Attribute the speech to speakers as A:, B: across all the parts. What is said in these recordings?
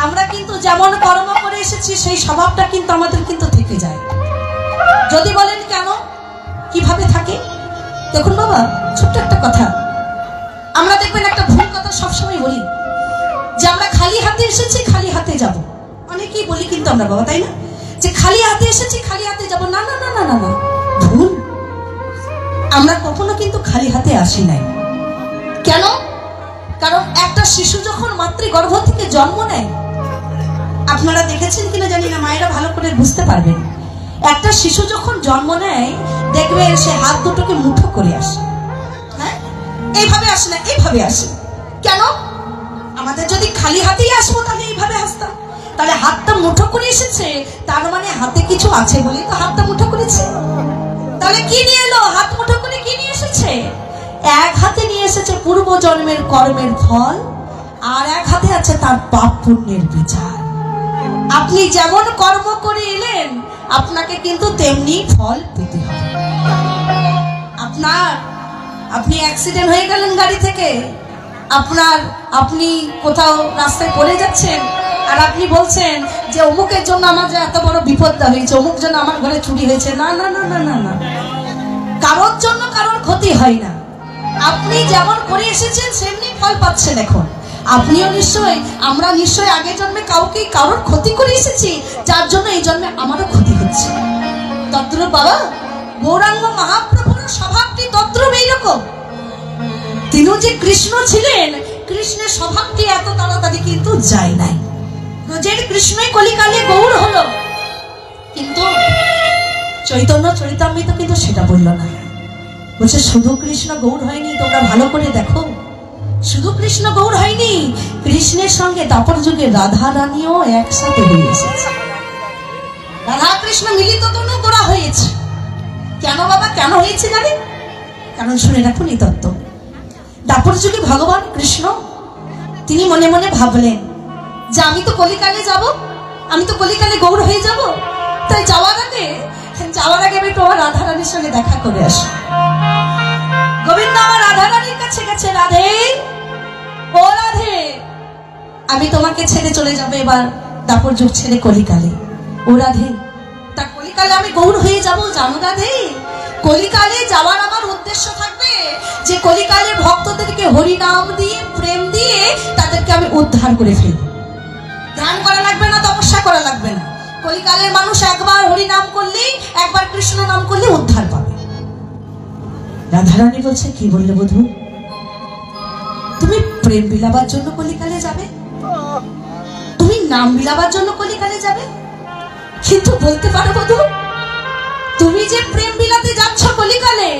A: আমরা কিন্তু যেমন কর্ম করে এসেছি সেই স্বভাবটা কিন্তু আমাদের কিন্তু থেকে যায়। যদি বলেন কেন, কিভাবে থাকে? দেখুন বাবা, ছোট্ট একটা কথা, আমরা দেখবেন একটা ভুল কথা সবসময় বলি যে আমরা খালি হাতে এসেছি, খালি হাতে যাব। অনেকেই বলি কিন্তু আমরা বাবা, তাই না, যে খালি হাতে এসেছি, খালি হাতে যাব। না না না না না না, ভুল। আমরা কখনো কিন্তু খালি হাতে আসি নাই। কেন? কারণ একটা শিশু যখন মাতৃগর্ভ থেকে জন্ম নেয়, আপনারা দেখেছেন কিনা জানি না, মায়েরা ভালো করে বুঝতে পারবেন, একটা শিশু যখন জন্ম নেয় দেখবে সে হাত দুটোকে মুঠো করে আসে। হ্যাঁ, এইভাবে আসে না, এইভাবে আসে। কেন? আমাদের যদি খালি হাতেই আসবো তাহলে এইভাবে আসতাম। তাহলে হাতটা মুঠো করে এসেছে, তার মানে হাতে কিছু আছে বলেই তো হাতটা মুঠো করেছে। তাহলে কি নিয়ে এলো? হাত মুঠো করে কি নিয়ে এসেছে? এক হাতে নিয়ে এসেছে পূর্ব জন্মের কর্মের ফল, আর এক হাতে আছে তার পাপ পুণ্যের বিচার। আপনি যেমন কর্ম করে এলেন আপনাকে কিন্তু তেমনি ফল পেতে হবে। আপনি অ্যাক্সিডেন্ট হয়ে গেলেন গাড়ি থেকে, আপনি কোথাও রাস্তায় পড়ে যাচ্ছেন, আর আপনি বলছেন যে অমুকের জন্য আমার যে এত বড় বিপদটা হয়েছে, অমুক জন্য আমার ঘরে চুরি হয়েছে। না না না না না না, কারোর জন্য কারোর ক্ষতি হয় না। আপনি যেমন করে এসেছেন সেমনি ফল পাচ্ছেন এখন। আপনিও নিশ্চয়ই, আমরা নিশ্চয়ই আগের জন্মে কারোর ক্ষতি করে এসেছি, যার জন্য এই জন্মে আমারও ক্ষতি হচ্ছে। তদ্রূপ বাবা, গৌরাঙ্গ মহাপ্রভুর স্বভাবটি তদ্রূপ এইরকম। তিনিও যে কৃষ্ণ ছিলেন, কৃষ্ণের স্বভাবটি এত তাড়াতাড়ি কিন্তু যায় নাই। ব্রজের কৃষ্ণই কলিকালে গৌর হলো, কিন্তু চৈতন্য চরিতামৃত কিন্তু সেটা বলল না। বলছে শুধু কৃষ্ণ গৌর হয়নি, তোমরা ভালো করে দেখো, শুধু কৃষ্ণ গৌর হয়নি, কৃষ্ণের সঙ্গে দাপর যুগে রাধা রানীও একসাথে হয়ে এসেছে। রাধা কৃষ্ণ মিলিত তনু করা হয়েছে। কেন বাবা, কেন হয়েছে জানেন? কারণ শুনে রাখুন এই তত্ত্ব। দাপর যুগে ভগবান কৃষ্ণ তিনি মনে মনে ভাবলেন যে আমি তো কলিকালে যাব, আমি তো কলিকালে গৌর হয়ে যাব, তাই যাওয়ার আগে আমি তোমার রাধা রানীর সঙ্গে দেখা করে আসি। গোবিন্দ আমার রাধা রানীর কাছে গেছে, রাধে ও রাধে, আমি তোমাকে ছেড়ে চলে যাবো এবার দাপর যুগ ছেড়ে কলিকালে। ও রাধে, তা কলিকালে আমি গৌর হয়ে যাব জানো রাধে? কলিকালে যাওয়ার আমার উদ্দেশ্য থাকবে যে কলিকালে ভক্তদেরকে হরি নাম দিয়ে, প্রেম দিয়ে তাদেরকে আমি উদ্ধার করে ফেলব। ধ্যান করা লাগবে না, তপস্যা করা লাগবে না। কলিকালের মানুষ একবার হরি নাম করলেই, একবার কৃষ্ণ নাম করলে উদ্ধার পাবে। রাধারানী বলছে, কি বললে বধূ, তুমি প্রেম বিলাবার জন্য কলিকালে যাবে? তুমি নাম বিলাবার জন্য কলিকালে যাবে? কিন্তু বলতে পারো বধূ, তুমি যে প্রেম বিলাতে যাচ্ছ কলিকালে,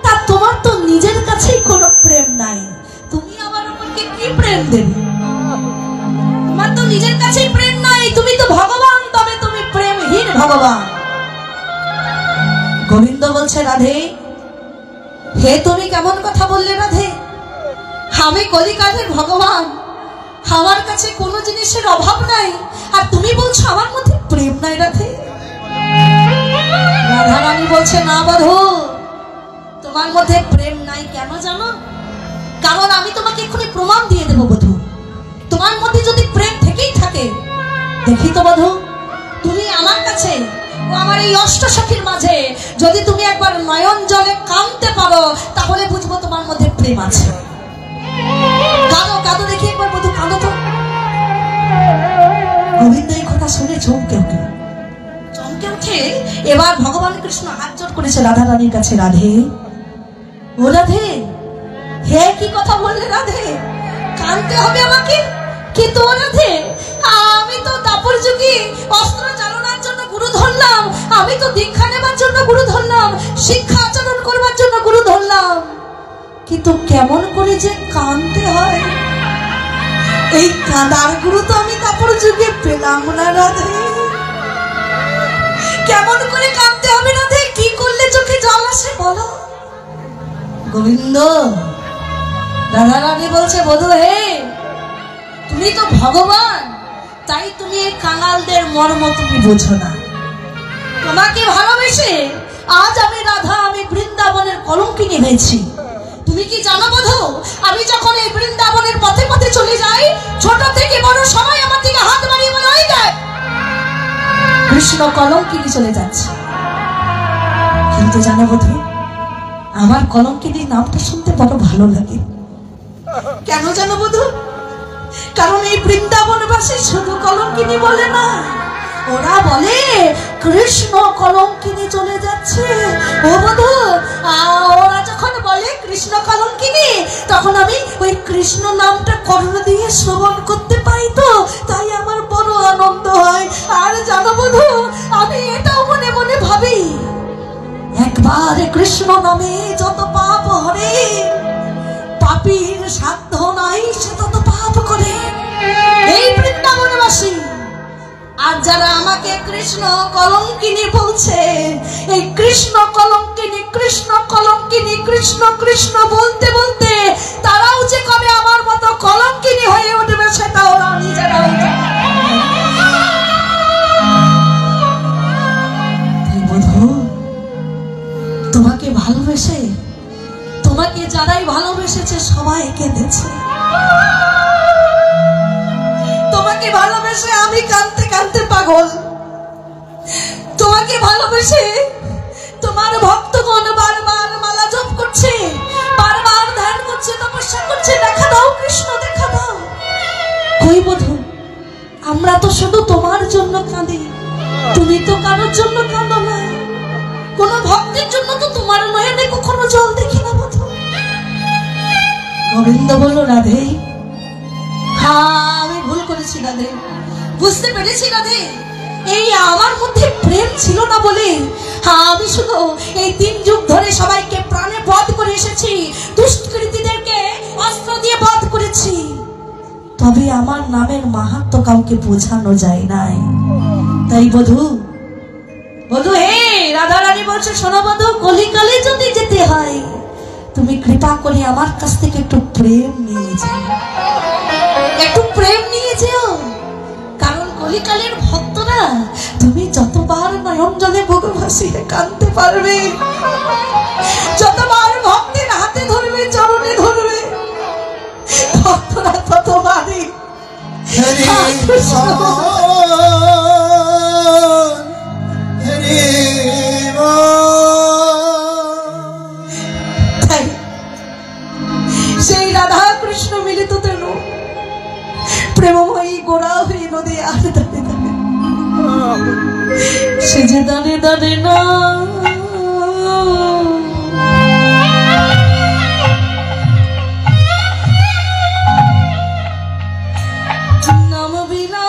A: তা তোমার তো নিজের কাছেই কোনো প্রেম নাই, তুমি আমার উপরকে কি প্রেম দেবে? তোমার তো নিজের কাছেই প্রেম নাই, তুমি তো ভগবান, তবে তুমি প্রেমহীন ভগবান। গোবিন্দ বলছে, রাধে হে, তুমি কেমন কথা বললে রাধে? আমি কলিকালের ভগবান, আমার কাছে কোনো জিনিসের অভাব নাই, আর তুমি বলছো আমার মধ্যে প্রেম নাই রাধে? রাধা রানী বলছে, না বধূ, তোমার মধ্যে প্রেম নাই। কেন জানো? কারণ আমি তোমাকে এক্ষুনি প্রমাণ দিয়ে দেবো বধূ। তোমার মধ্যে যদি প্রেম থেকেই থাকে, দেখি তো বধূ, তুমি আমার কাছে ও আমার এই অষ্টসখীর মাঝে যদি তুমি একবার নয়ন জলে কাঁদতে পারো, তাহলে বুঝবো তোমার মধ্যে প্রেম আছে। কাঁদো, কাঁদো দেখি একবার বধূ, কাঁদো তো। গোবিন্দ এই কথা শুনে চমকে উঠে এবার ভগবান কৃষ্ণ হাত জোড় করেছে রাধা রানীর কাছে, রাধে ও রাধে, হে কি কথা বললে রাধে? কাঁদতে হবে আমাকে? কিন্তু ও রাধে, আমি তো দাপর যুগে অস্ত্র চালনার জন্য গুরু ধরলাম, আমি তো দীক্ষা নেবার জন্য গুরু ধরলাম, শিক্ষা আচরণ করবার জন্য গুরু ধরলাম, কিন্তু কেমন করে যে কাঁদতে হয়, এই কাঁদার গুরু তো আমি দাপর যুগে পেলাম না রাধে। কেমন করে কাঁদতে হবে রাধে? কি করলে চোখে জল আসে বলো? গোবিন্দ, রাধা রানী বলছে, বধূ হে, তুমি তো ভগবান, তাই তুমি এই কাঙালদের মর্ম তুমি বোঝো না। তোমাকে ভালোবেসে আজ আমি রাধা, আমি বৃন্দাবনের কলঙ্কিনী হয়েছি। তুমি কি জানো বধূ, আমি যখন এই বৃন্দাবনের পথে পথে চলে যাই, ছোট থেকে বড় সবাই আমাকে কৃষ্ণ কলঙ্কিনী চলে যাচ্ছে। কিন্তু জানো বধূ, আমার কলঙ্কিনীর নামটা শুনতে বড় ভালো লাগে। কেন জানো বধূ? কারণ এই বৃন্দাবনবাসী শুধু কলঙ্কিনী বলে না, ওরা বলে কৃষ্ণ কলঙ্কিনী চলে যাচ্ছে। ও বধূ, ওরা যখন বলে কৃষ্ণ কলঙ্কিনী, তখন আমি ওই কৃষ্ণ নামটা কর্ণ দিয়ে শ্রবণ করতে পাই, তো তাই আমার বড় আনন্দ হয়। আর জানো বধূ, আমি এটাও মনে মনে ভাবি, একবার কৃষ্ণ নামে যত পাপ হরে, পাপীর সাধ্য নাই সে তত পাপ করে। এই বৃন্দাবনবাসী আর যারা আমাকে কৃষ্ণ কলঙ্কিনী বলছে, এই কৃষ্ণ কলঙ্কিনী কৃষ্ণ কলঙ্কিনী কৃষ্ণ কৃষ্ণ বলতে বলতে তারাও যে কবে আমার মতো কলঙ্কিনী হয়ে উঠবে সেটা ওরা নিজেরাও জানে। বধূ, তোমাকে ভালোবেসে, তোমাকে যারাই ভালোবেসেছে সবাই কেঁদেছে। তোমাকে ভালোবেসে আমি কাঁদতে কাঁদতে পাগল। তোমাকে ভালোবেসে তোমার ভক্তগণ বারবার মালা জপ করছে, বারবার ধ্যান করছে, তপস্যা করছে, দেখা দাও কৃষ্ণ, দেখা দাও। কই বধূ, আমরা তো শুধু তোমার জন্য কাঁদি, তুমি তো কারোর জন্য কাঁদো না। কোন ভক্তের জন্য তো তোমার নয়নে কখনো জল দেখি না বধূ। গোবিন্দ বলল, রাধে, হ্যাঁ আমি ভুল করেছি রাধে, বুঝতে পেরেছি রাধে, এই আমার মধ্যে প্রেম ছিল না বলে হ্যাঁ আমি শুধু এই 3 যুগ ধরে সবাইকে প্রাণে বধ করে এসেছি, দুষ্কৃতীদেরকে অস্ত্র দিয়ে বধ করেছি, তবে আমার নামের মাহাত্ম্য কাউকে বোঝানো যায় নাই। তাই বধূ, বধূ হে রাধা রানী বলছে, শোনো বধূ, কলিকালে যদি যেতে হয় তুমি কৃপা করে আমার কাছ থেকে একটু প্রেম নিয়ে যাও, একটু প্রেম নিয়ে যেও। কারণ কলিকালের ভক্তরা তুমি যতবার নয়ন জলে বুক ভাসিয়ে কাঁদতে পারবে, যতবার ভক্তের হাতে ধরবে, চরণে ধরবে, ভক্তরা ততবারই সেই রাধা কৃষ্ণ মিলিত তেন প্রেমময়ী গোড়া হয়ে নদী আর দাঁড়ে দাঁড়ে, সে যে দাঁড়ে দাঁড়ে না নাম বিনা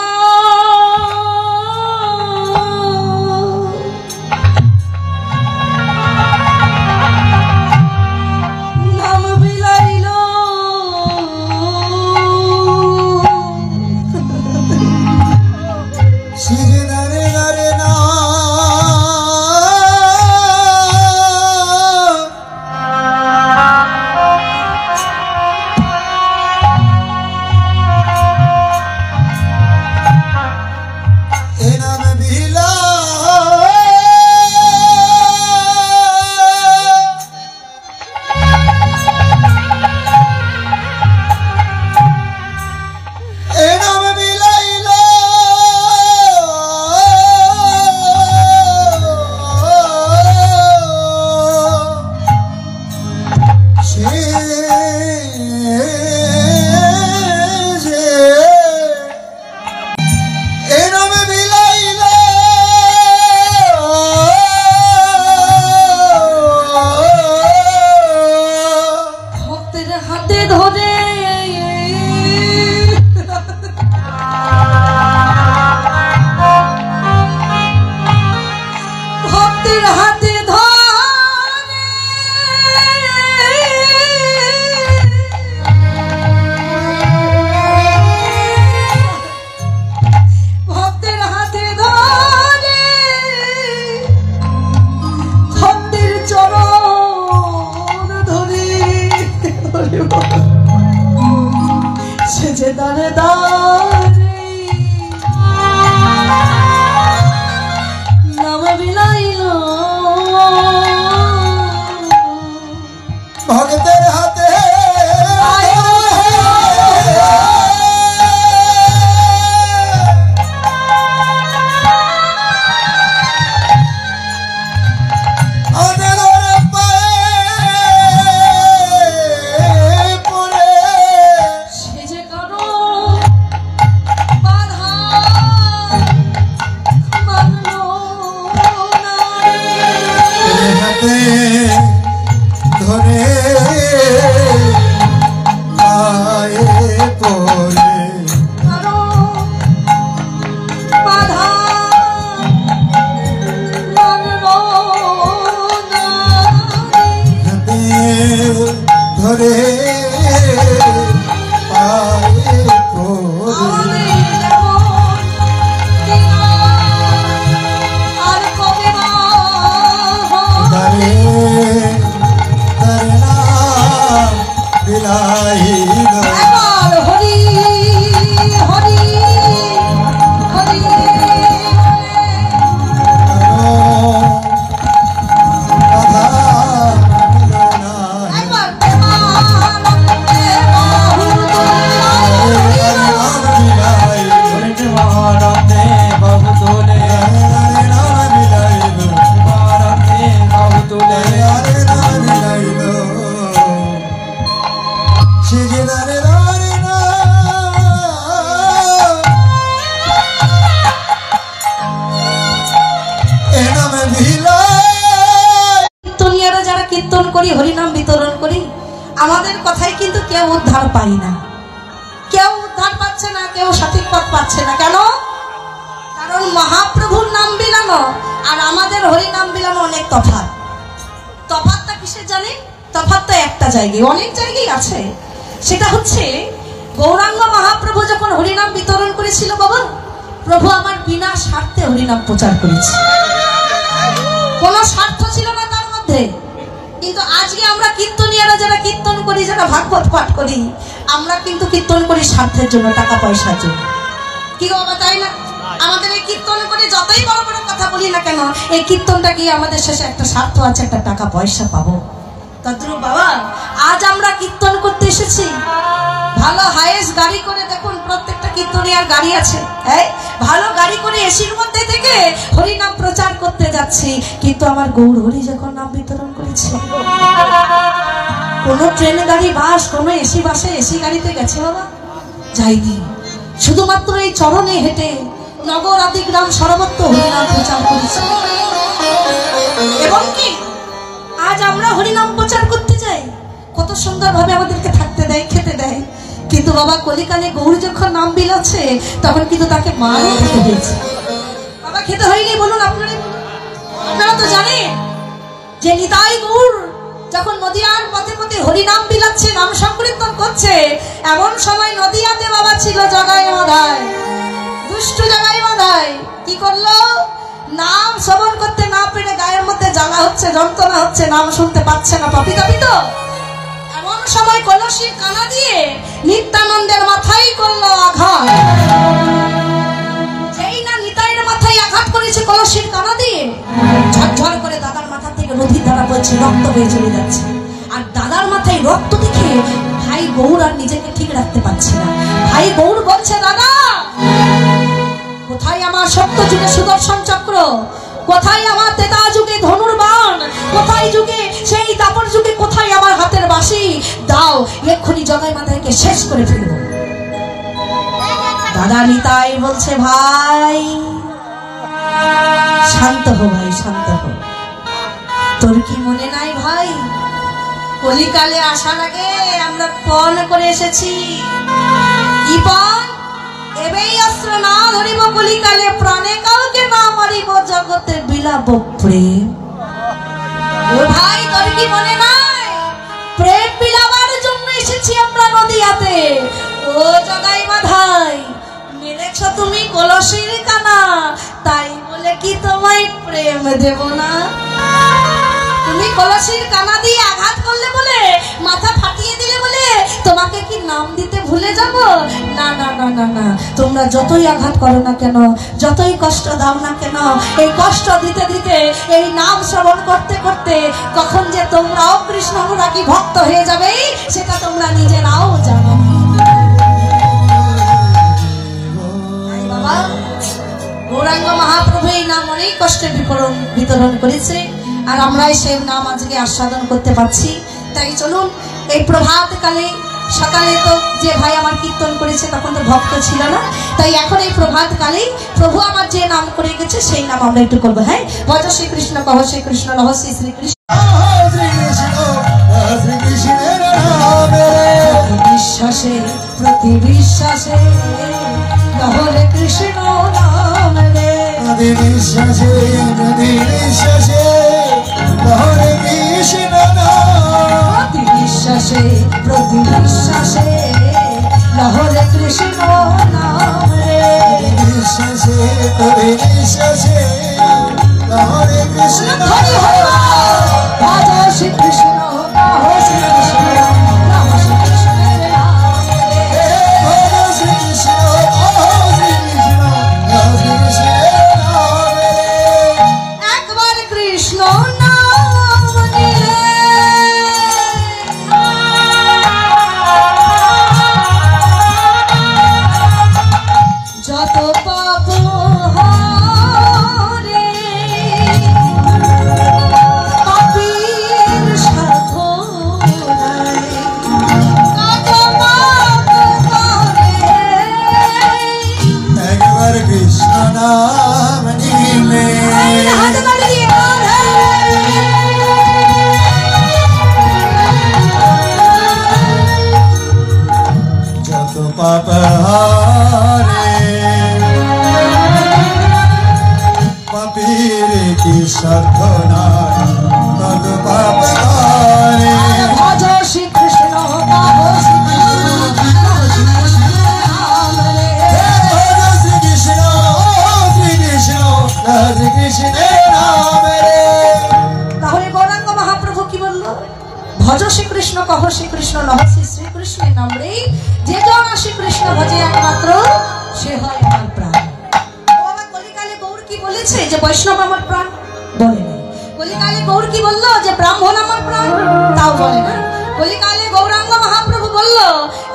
A: কীর্তন করি, হরিনাম বিতরণ করি, আমাদের কথাই কিন্তু কেউ উদ্ধার পাই না, কেউ উদ্ধার পাচ্ছে না, কেউ সঠিক পথ পাচ্ছে না। কেন? কারণ মহাপ্রভুর নাম বিলানো আর আমাদের হরিনাম বিলানো অনেক তফাৎ। তফাৎটা কিসের জানেন? তফাৎটা একটা জায়গায়, অনেক জায়গায় আছে। সেটা হচ্ছে গৌরাঙ্গ মহাপ্রভু যখন হরিনাম বিতরণ করেছিল, বাবা প্রভু আমার বিনা স্বার্থে হরিনাম প্রচার করেছে, কোনো স্বার্থ ছিল না তার মধ্যে। কিন্তু আজকে আমরা কীর্তনীয়রা যারা কীর্তন করি, যারা ভাগবত পাঠ করি, আমরা কিন্তু কীর্তন করি স্বার্থের জন্য, টাকা পয়সার জন্য। কি বাবা, তাই না? আমাদের এই কীর্তন করে যতই বড় বড় কথা বলি না কেন, এই কীর্তনটা কি আমাদের শেষে একটা স্বার্থ আছে, একটা টাকা পয়সা পাবো। তদ্রুপ বাবা আজ আমরা কীর্তন করতে এসেছি, ভালো হাইয়েস্ট গাড়ি করে, দেখুন প্রত্যেকটা কীর্তনীয়ার গাড়ি আছে, ভালো গাড়ি করে এসির মধ্যে থেকে হরিনাম প্রচার করতে যাচ্ছি। কিন্তু আমার গৌর হরি যখন নাম বিতরণ করেছে, কোনো ট্রেন গাড়ি, বাস, কোনো এসি বাসে, এসি গাড়িতে গেছে বাবা? যাইনি। শুধুমাত্র এই চরণে হেঁটে নগর আদি গ্রাম সর্বত্র হরিনাম প্রচার করেছে। এবং কি আজ আমরা হরিনাম প্রচার করতে যাই, কত সুন্দর ভাবে আমাদেরকে থাকতে দেয়, খেতে দেয়। কিন্তু বাবা কলিকালে গৌর যখন নাম বিলাচ্ছে, তখন কিন্তু তাকে মারও খেতে হয়েছে। বাবা খেতে হয়নি বলুন? আপনারা তো জানেন যে নিতাই গৌর যখন নদিয়ার পথে পথে হরিনাম বিলাচ্ছে, নাম সংকীর্তন করছে, এমন সময় নদিয়াতে বাবা ছিল জগাই মাধাই, দুষ্টু জগাই মাধাই। কি করলো? নাম শ্রবণ করতে না পেরে গায়ের মধ্যে জ্বালা হচ্ছে, যন্ত্রণা হচ্ছে, নাম শুনতে পাচ্ছে না, পাপি তাপিত। এমন সময় কলসির কানা দিয়ে নিত্যানন্দের মাথায় করলো আঘাত। যেই না নিতাইয়ের মাথায় আঘাত করেছে কলসির কানা দিয়ে, ঝরঝর করে দাদার মাথা থেকে নদীর ধারা বলছে, রক্ত বয়ে চলে যাচ্ছে। আর দাদার মাথায় রক্ত দেখে ভাই গৌর আর নিজেকে ঠিক রাখতে পারছে না। ভাই গৌর বলছে, দাদা কোথায় আমার সপ্ত যুগে সুদর্শন চক্র, কোথায় আমার তেতা যুগে ধনুর্বাণ, কোথায় যুগে সেই তাপর যুগে কোথায় আমার হাতের বাঁশি? দাও, এক্ষুনি জগাই মাথাকে শেষ করে ফেলবো। দাদা নিতাই বলছে, ভাই শান্ত হো, ভাই শান্ত হো। তোর কি মনে নাই ভাই, কলিকালে আসার আগে আমরা পণ করে এসেছি। কি পণ? এবেই অস্ত্র না ধরিব কলিকালে, প্রাণে কাউকে না মারিব, জগতে বিলাব প্রেম। ও ভাই তোর কি মনে নাই? প্রেম বিলাবার জন্য এসেছি আমরা নদিয়াতে। ও জগাই মাধাই, মেরেছ তুমি কলসির কানা, তাই বলে কি তোমায় প্রেম দেব না? তুমি কলসির কানা দিয়ে আঘাত করলে বলে, মাথা ফাটিয়ে দিলে বলে তোমাকে কি নাম দিতে ভুলে যাব? না না না না না, তোমরা যতই আঘাত করো না কেন, যতই কষ্ট দাও না কেন, এই কষ্ট দিতে দিতে, এই নাম শ্রবণ করতে করতে কখন যে তোমরাও কৃষ্ণ অনুরাগী ভক্ত হয়ে যাবে, সেটা তোমরা নিজেরাও জানো। বাবা গৌরাঙ্গ মহাপ্রভু এই নাম অনেক কষ্টে বিতরণ করেছে, আর আমরাই সেই নাম আজকে আস্বাদন করতে পারছি। তাই চলুন এই প্রভাত কালে, সকালে তো যে ভাই আমার কীর্তন করেছে তখন তো ভক্ত ছিল না, তাই এখন এই প্রভাত কালে প্রভু আমার যে নাম করে গেছে সেই নাম আমরা একটু করবো। হ্যাঁ, ভজ শ্রীকৃষ্ণ, কহ শ্রীকৃষ্ণ, নহ শ্রী শ্রীকৃষ্ণ। বিশ্বাসে প্রতি বিশ্বাসে নহলে কৃষ্ণ নাম রে, বিশ্বাসে প্রতি বিশ্বাসে নহলে কৃষ্ণ নাম, বিশ্বাসে প্রতি বিশ্বাসে নহলে কৃষ্ণ নাম রে, বিশ্বাসে প্রতি বিশ্বাসে নহলে কৃষ্ণ নাম। ভজ শ্রীকৃষ্ণ, কহ শ্রীকৃষ্ণ, নহ শ্রীকৃষ্ণের নাম রে, ভজ শ্রীকৃষ্ণ, কহ শ্রীকৃষ্ণ, নহ শ্রীকৃষ্ণের নাম রে। একবার কৃষ্ণ নাম নিলে যত পাপ হরে, পাপীর সাধনায় কত পাপ করে। একবার কৃষ্ণ নাম নিলে, হাত বাড়িয়ে
B: পাপ হারে পাপীর কি সাধনা তদ পাপ হারে
A: ভজ শ্রী কৃষ্ণ কহ শ্রী তাহলে গৌরাঙ্গ মহাপ্রভু কি বলল? ভজ শ্রীকৃষ্ণ কহ শ্রীকৃষ্ণ নহ শ্রী শ্রীকৃষ্ণের নাম রে যে জন শ্রীকৃষ্ণ ভজে একমাত্র সে হয় আমার প্রাণ। বাবা কলিকালে গৌর কি বলেছে যে বৈষ্ণব আমার প্রাণ? বলে না। কলিকালে গৌর কি বলল যে ব্রাহ্মণ আমার প্রাণ? তাও বলে না। কলিকালে গৌরাঙ্গ মহাপ্রভু বলল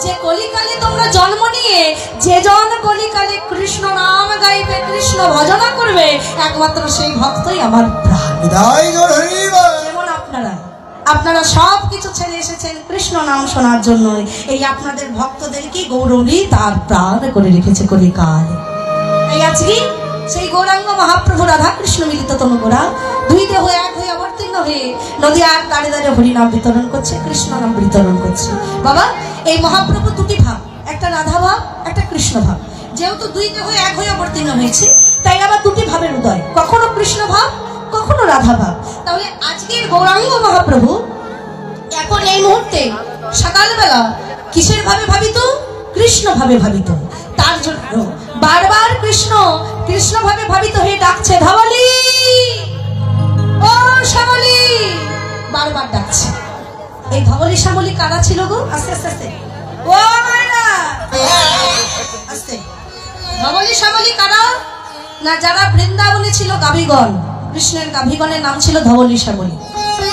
A: যে কলিকালে তোমরা জন্ম নিয়ে যে জন কলিকালে কৃষ্ণ নাম গাইবে কৃষ্ণ ভজনা করবে একমাত্র সেই ভক্তই আমার প্রাণ। যেমন আপনারা সব কিছু ছেড়ে এসেছেন কৃষ্ণ নাম শোনার জন্য, এই আপনাদের ভক্তদেরকে গৌরী তার প্রাণ করে রেখেছে কলিকালে। এই আজকে সেই গৌরাঙ্গ মহাপ্রভু রাধা কৃষ্ণ মিলিত তনুগোরা দুই দেহ এক হয়ে অবতীর্ণ হয়ে নদীয়ার দাঁড়ে দাঁড়ে হরিনাম বিতরণ করছে, কৃষ্ণ নাম বিতরণ করছে। বাবা এই মহাপ্রভু দুটি ভাব, একটা রাধা ভাব একটা কৃষ্ণ ভাব। যেহেতু দুই দেহ এক হয়ে অবতীর্ণ হয়েছে তাই আবার দুটি ভাবের উদয়, কখনো কৃষ্ণ ভাব কখনো রাধা ভাব। তাহলে আজকের গৌরাঙ্গ মহাপ্রভু এখন এই মুহূর্তে সকালবেলা কিসের ভাবে ভাবিত? কৃষ্ণ ভাবে ভাবিত। তার জন্য বারবার কৃষ্ণ কৃষ্ণ ভাবে ভাবিত হয়ে ডাকছে ধবলি ও শ্যামলি, বারবার ডাকছে। এই ধবলি শ্যামলি কারা ছিল গো? আস্তে আস্তে আস্তে ও মায়েরা আস্তে। ধবলি শ্যামলি কারা? না যারা বৃন্দাবনে ছিল গাভীগণ, কৃষ্ণের গাভীগণের নাম ছিল ধবলি শ্যামলি।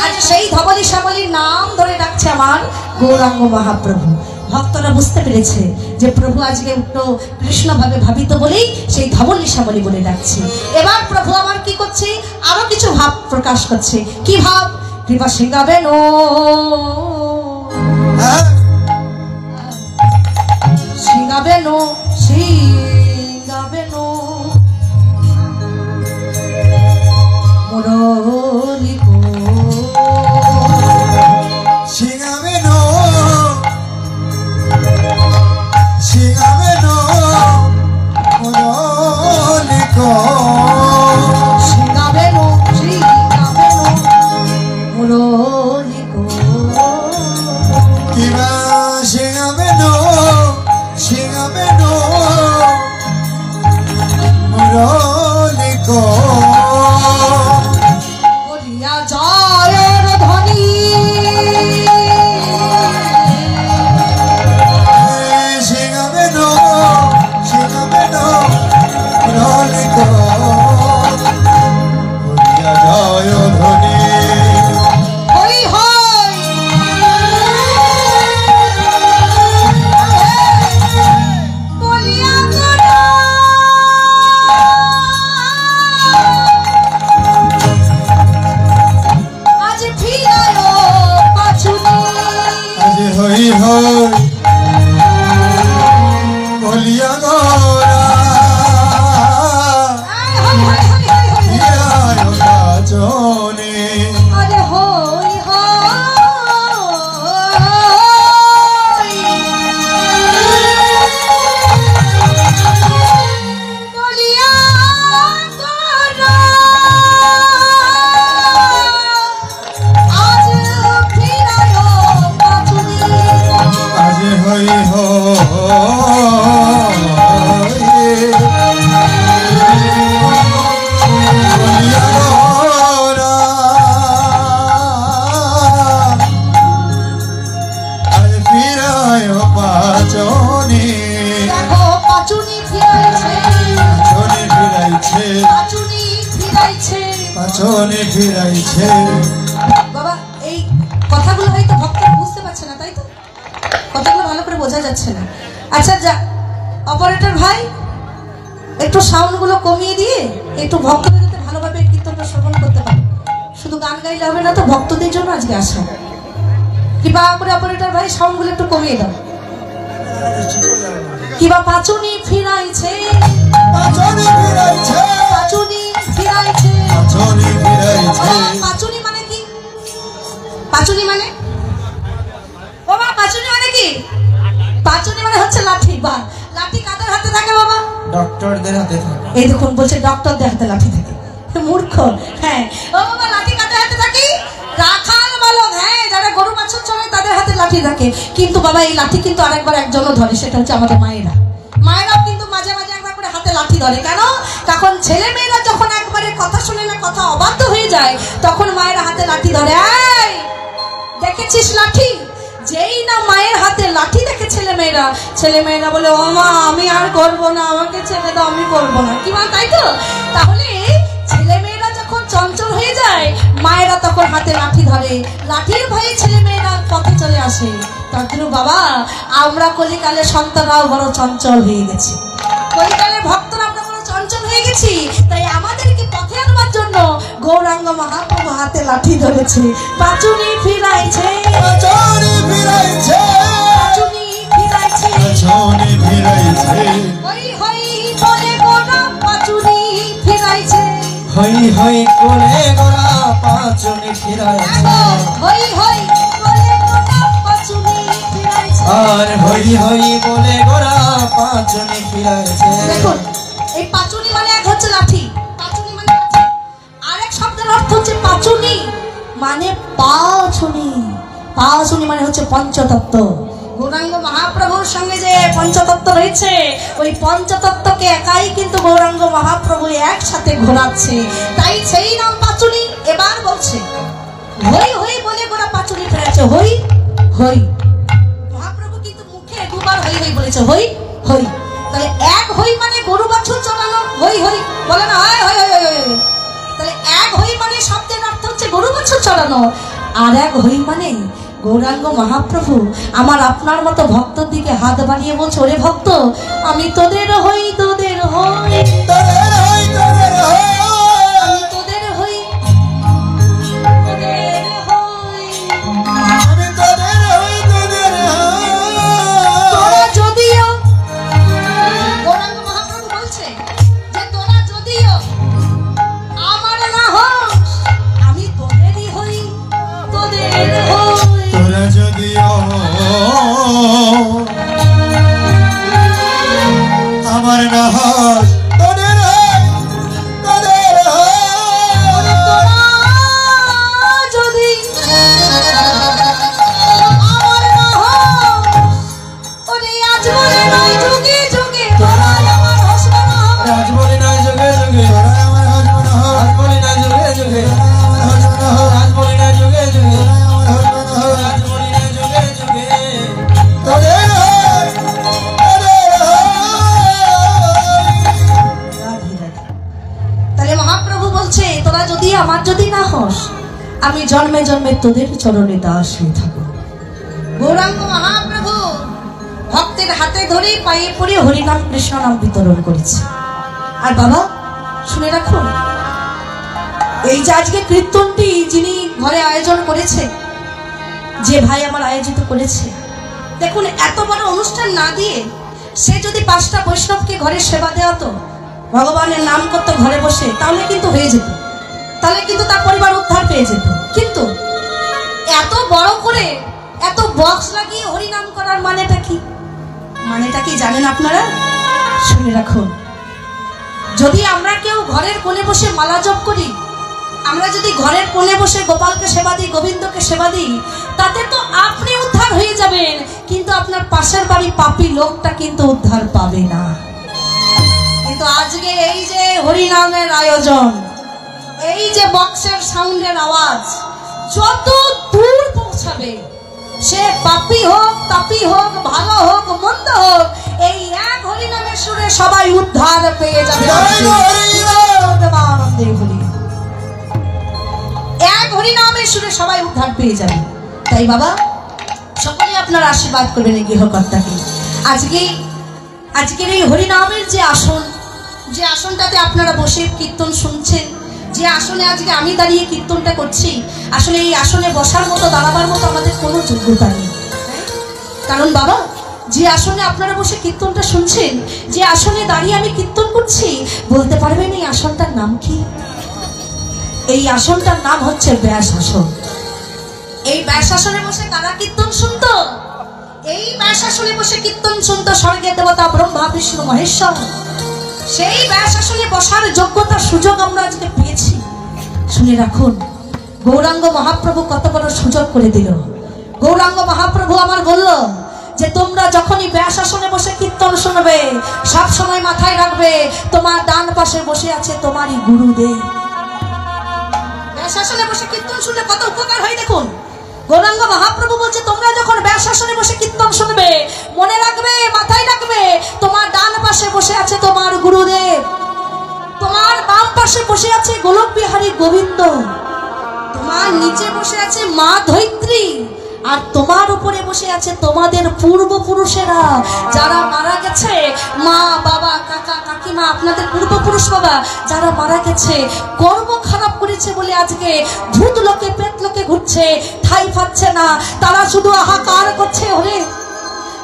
A: আজ সেই ধবলি শ্যামলির নাম ধরে ডাকছে আমার গৌরাঙ্গ মহাপ্রভু। ভক্তরা বুঝতে পেরেছে যে প্রভু আজকে উঠলো কৃষ্ণ ভাবে ভাবিত বলেই সেই ধবলি শ্যামলি বলে ডাকছে। এবার প্রভু আমার কি করছে? আরো কিছু ভাব প্রকাশ করছে। কি ভাব? কৃপা সিংহাবেন সিংহাবেন সিংহাবেন মুরলি গো
B: সিংহাবেন সিংহাবেন মুরলি গো
A: সিংহাবেন সিংহাবেন মুরলি গো
B: কিবা সিংহাবেন সিংহাবেন মুরলি গো
A: বলিয়া জয়ের ধ্বনি
B: সিংহাবেন সিংহাবেন মুরলি গো বলিয়া জয় ধ্বনি
A: হই হই বলিয়া গোরা আজ ফিরায় পাছুনি
B: আজ হই হই বলিয়া গোরা হিরায় কাচনে
A: আরে হই বলিয়া গোরা আজ ফিরায় পাছুনি
B: আজ হই বলিয়া গোরা আজ ফিরায় পাচনে
A: দেখো পাছুনি ফিরাইছে
B: পাচনে ফিরাইছে
A: পাছুনি ফিরাইছে।
B: পাচনে ফিরাইছে
A: বাবা এই কথাগুলো হয়তো ভক্তরা বুঝতে পারছে না, তাই তো কথাগুলো ভালো করে বোঝা যাচ্ছে না। আচ্ছা যা অপারেটর ভাই একটু সাউন্ডগুলো কমিয়ে দিয়ে একটু ভক্তদের যাতে ভালোভাবে কীর্তনটা শ্রবণ করতে পারে। শুধু গান গাইলে হবে না তো, ভক্তদের জন্য আজকে আসা। কৃপা করে অপারেটর ভাই সাউন্ডগুলো একটু কমিয়ে দাও। কিবা পাচুনি ফিরাইছে
B: পাচনে ফিরাইছে
A: পাচুনি ফিরাইছে।
B: পাচনে ফিরাইছে
A: পাচুনি মানে কি? পাচুনি মানে ও মা পাচুনি মানে কি? পাচুনি মানে হচ্ছে লাঠি, বাস।
C: ডক্টরদের হাতে থাকে।
A: এই দেখুন বলছে ডক্টরদের হাতে লাঠি থাকে, মূর্খ। হ্যাঁ ও বাবা, লাঠি কাদের হাতে থাকে? রাখাল বালক, হ্যাঁ, যারা গরু বাছুর চলে তাদের হাতে লাঠি থাকে। কিন্তু বাবা এই লাঠি কিন্তু আরেকবার একজনও ধরে, সেটা হচ্ছে আমাদের মায়েরা। মায়েরাও কিন্তু মাঝে মাঝে একবার করে হাতে লাঠি ধরে। কেন? তখন ছেলে মেয়েরা যখন একবারে কথা শুনে না, কথা অবাধ্য হয়ে যায়, তখন মায়েরা হাতে লাঠি ধরে। এই দেখেছিস লাঠি? যেই না মায়ের হাতে লাঠি দেখে ছেলে মেয়েরা বলে, ও মা আমি আর করবো না, আমাকে ছেড়ে দাও, আমি করবো না। কি মা, তাই তো? তাহলে ছেলে মেয়েরা যখন চঞ্চল হয়ে যায়, মায়েরা তখন হাতে লাঠি ধরে, লাঠির ভয়ে ছেলে মেয়েরা পথে চলে আসে। তার জন্য বাবা, আমরা কলিকালে সন্তানরাও বড় চঞ্চল হয়ে গেছি, কলিকালে ভক্তরা আমরা বড় চঞ্চল হয়ে গেছি। তাই আমাদেরকে পথে আনবার জন্য গৌরাঙ্গ মহাপ্রভু হাতে লাঠি ধরেছে। পাচুনি ফিরাইছে,
B: পাচনে ফিরাইছে,
A: পাচুনি ফিরাইছে,
B: পাচনে ফিরাইছে,
A: হই হই বলে গোরা পাচুনি ফিরাইছে,
C: হই হই করে গোরা পাচনে ফিরাইছে,
A: হই হই বলে গোরা পাচুনি ফিরাইছে।
C: আর হই হই বলে গোরা পাচনে ফিরাইছে।
A: দেখুন, এই পাচুনি মানে এক হচ্ছে লাঠি, পাচুনি মানে লাঠি। আরেক শব্দের অর্থ হচ্ছে পাচুনি মানে পাচুনি। পাচুনি মানে হচ্ছে পঞ্চতত্ত্ব। গৌরাঙ্গ মহাপ্রভুর সঙ্গে যে পঞ্চতত্ত্ব রয়েছে, ওই পঞ্চতত্ত্বকে একাই কিন্তু গৌরাঙ্গ মহাপ্রভু একসাথে ঘোরাচ্ছে, তাই সেই নাম পাচুনি। এবার বলছে হই হই বলে গোরা পাচুনি ফেরাচ্ছে, হই হই। মহাপ্রভু কিন্তু মুখে দুবার হই হই বলেছে, হই হই। তাহলে এক হই মানে গরু বাছুর চড়ানো, হই হই বলে না, হয় হই হই হই হই। তাহলে এক হই মানে শব্দের অর্থ হচ্ছে গরু বাছুর চড়ানো, আর এক হই মানে গৌরাঙ্গ মহাপ্রভু আমার আপনার মতো ভক্তর দিকে হাত বাড়িয়ে বলছে, ওরে ভক্ত, আমি তোদের হই, তোদের হই,
B: তোদের হই, তোদের হই,
A: আমি তোদের হই, তোদের হই।
B: আমি তোদের হই, তোদের হই।
A: তোরা যদিও, গৌরাঙ্গ মহাপ্রভু বলছে যে তোরা যদিও আমার না হোস, আমি তোদেরই হই, তোদের হই।
B: তোরা যদিও আমার না হস, তোদের হই, তোদের হই।
A: তোরা যদি আমার না হোস, ওরে আজ বলে নয় যুগে যুগে, তোরা আমার হোস না হোস।
C: রাজ বলে না যুগে যুগে,
B: তোরা আমার হস না হস,
C: রাজ বলে না যুগে যুগে,
B: তোরা আমার হস না হস,
C: রাজ বলে না যুগে যুগে,
B: তোরা আমার হস না হস।
C: রাজ বলে না যুগে যুগে।
B: তোদের হই, তোদের হই।
A: রাধে রাধে। তাহলে মহাপ্রভু বলছে তোরা যদি আমার যদি না হস, আমি জন্মে জন্মে তোদের চরণে দাস হয়ে থাকবো। গৌরাঙ্গ মহাপ্রভু ভক্তের হাতে ধরে পায়ে পড়ে হরিনাম কৃষ্ণ নাম বিতরণ করেছে। আর বাবা শুনে রাখুন, এই যে আজকে কীর্তনটি যিনি ঘরে আয়োজন করেছে, যে ভাই আমার আয়োজিত করেছে, দেখুন এত বড় অনুষ্ঠান না দিয়ে সে যদি 5টা বৈষ্ণবকে ঘরে সেবা দেওয়া তো, ভগবানের নাম করতো ঘরে বসে, তাহলে কিন্তু হয়ে যেত, তাহলে কিন্তু তার পরিবার উদ্ধার পেয়ে যেত। কিন্তু এত বড় করে এত বক্স লাগিয়ে হরিনাম করার মানেটা কি? মানেটা কি জানেন আপনারা? শুনে রাখুন, যদি আমরা কেউ ঘরের কোণে বসে মালা জপ করি, আমরা যদি ঘরের কোণে বসে গোপালকে সেবা দিই, গোবিন্দকে সেবা দিই, তাতে তো আপনি উদ্ধার হয়ে যাবেন, কিন্তু আপনার পাশের বাড়ি পাপী লোকটা কিন্তু উদ্ধার পাবে না। কিন্তু আজকে এই যে হরিনামের আয়োজন, এই যে বক্সের সাউন্ডের আওয়াজ যত দূর পৌঁছাবে, সে পাপী হোক, তাপী হোক, ভালো হোক, মন্দ হোক, এই এক হরিনামের সুরে সবাই উদ্ধার পেয়ে যাবে। এক হরিনামের সুরে সবাই উদ্ধার পেয়ে যাবে। তাই বাবা সকলে আপনার আশীর্বাদ করবেন এই গৃহকর্তাকে। আজকের এই হরিনামের যে আসন, যে আসনটাতে আপনারা বসে কীর্তন শুনছেন, যে আসনে আজকে আমি দাঁড়িয়ে কীর্তনটা করছি, আসলে এই আসনে বসার মতো, দাঁড়াবার মতো আমাদের কোনো যোগ্যতা নেই। কারণ বাবা, যে আসনে আপনারা বসে কীর্তনটা শুনছেন, যে আসনে দাঁড়িয়ে আমি কীর্তন করছি, বলতে পারবেন এই আসনটার নাম কি? এই আসনটার নাম হচ্ছে ব্যাস আসন। এই ব্যাস আসনে বসে কারা কীর্তন শুনতো? এই ব্যাস আসনে বসে কীর্তন শুনতো স্বর্গের দেবতা ব্রহ্মা, বিষ্ণু, মহেশ্বর। সেই ব্যাস আসনে বসার যোগ্যতা সুযোগ আমরা আজকে পেয়েছি। শুনে রাখুন, গৌরাঙ্গ মহাপ্রভু কত বড় সুযোগ করে দিল। গৌরাঙ্গ মহাপ্রভু আমার বলল যে তোমরা যখনই ব্যাস আসনে বসে কীর্তন শুনবে, সব সময় মাথায় রাখবে তোমার ডান পাশে বসে আছে তোমারই গুরুদেব। ব্যাস আসনে বসে কীর্তন শুনলে কত উপকার হয় দেখুন। গৌরাঙ্গ মহাপ্রভু বলছে তোমরা যখন ব্যাস আসনে বসে কীর্তন শুনবে, মনে রাখবে, মাথায় রাখবে তোমার ডান পাশে বসে আছে তোমার গুরুদেব, তোমার বাম পাশে বসে আছে গোলক বিহারী গোবিন্দ, তোমার নিচে বসে আছে মা ধৈত্রী, আর তোমার উপরে বসে আছে তোমাদের পূর্বপুরুষেরা যারা মারা গেছে। মা, বাবা, কাকা, কাকিমা, আপনাদের পূর্বপুরুষ বাবা যারা মারা গেছে, কর্ম খারাপ করেছে বলে আজকে ভূত লোকে প্রেত লোকে ঘুরছে, ঠাই পাচ্ছে না, তারা শুধু হাহাকার করছে, ওরে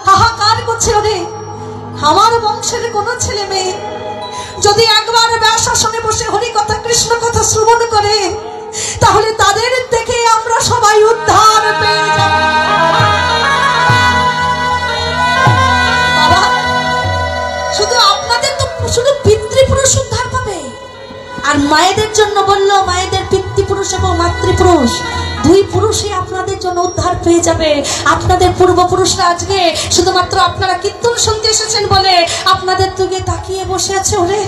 A: হাহাকার করছে, ওরে আমার বংশের কোনো ছেলে মেয়ে যদি একবার ব্যাস আসনে বসে হরি কথা কৃষ্ণ কথা শ্রবণ করে, তাহলে তাদের থেকে আমরা সবাই উদ্ধার পেয়ে যাব। বাবা, শুধু আপনাদের তো শুধু পিতৃপুরুষ উদ্ধার পাবে, আর মায়েদের জন্য বললো মায়েদের পিতৃপুরুষ এবং মাতৃপুরুষ দুই পুরুষই আপনাদের জন্য উদ্ধার পেয়ে যাবে। আপনাদের পূর্বপুরুষরা আজকে শুধুমাত্র আপনারা কীর্তন শুনতে এসেছেন বলে আপনাদের দিকে তাকিয়ে বসে আছে, ওরে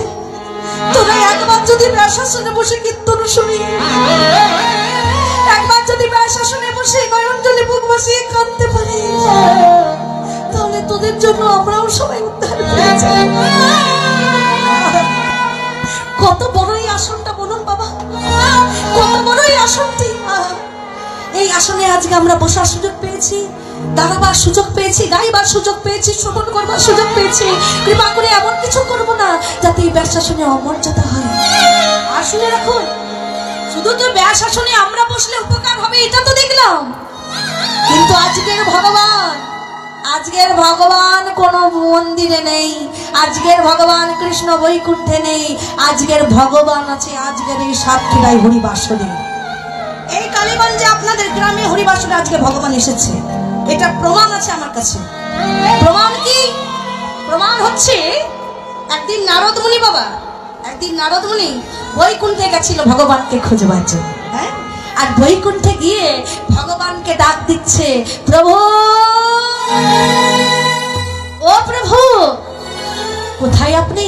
A: তোরা একবার যদি ব্যাস আসনে বসে কীর্তন শুনি, একবার যদি ব্যাস আসনে বসে নয়ন জলে বুক বসিয়ে কাঁদতে পারি, তাহলে তোদের জন্য আমরাও সবাই উদ্ধার পেয়ে যাব। কত বড়ই আসনটা বলুন বাবা, কত বড়ই আসনটি। এই আসনে আজকে আমরা বসার সুযোগ পেয়েছি, দাঁড়াবার সুযোগ পেয়েছি, গাইবার সুযোগ পেয়েছি, শ্রবণ করবার সুযোগ পেয়েছি। কৃপা করে এমন কিছু করবো না যাতে এই ব্যাস আসনে অমর্যাদা হয়। আর শুনে রাখুন, শুধু তো ব্যাস আসনে আমরা বসলে উপকার হবে এটা তো দেখলাম, কিন্তু আজকের ভগবান কোন মন্দিরে নেই, আজকের ভগবান কৃষ্ণ বৈকুণ্ঠে নেই, আজকের ভগবান আছে আজকের এই সাতক্ষীরায় হরিবাসরে। এই কালীগঞ্জে আপনাদের গ্রামে হরিবাসরে আজকে ভগবান এসেছে, এটা প্রমাণ আছে আমার কাছে। প্রমাণ কি? প্রমাণ হচ্ছে একদিন নারদ মুনি বৈকুণ্ঠে গেছিল ভগবানকে খুঁজবার জন্য। হ্যাঁ, আর বৈকুণ্ঠে গিয়ে ভগবানকে ডাক দিচ্ছে, প্রভু ও প্রভু কোথায় আপনি?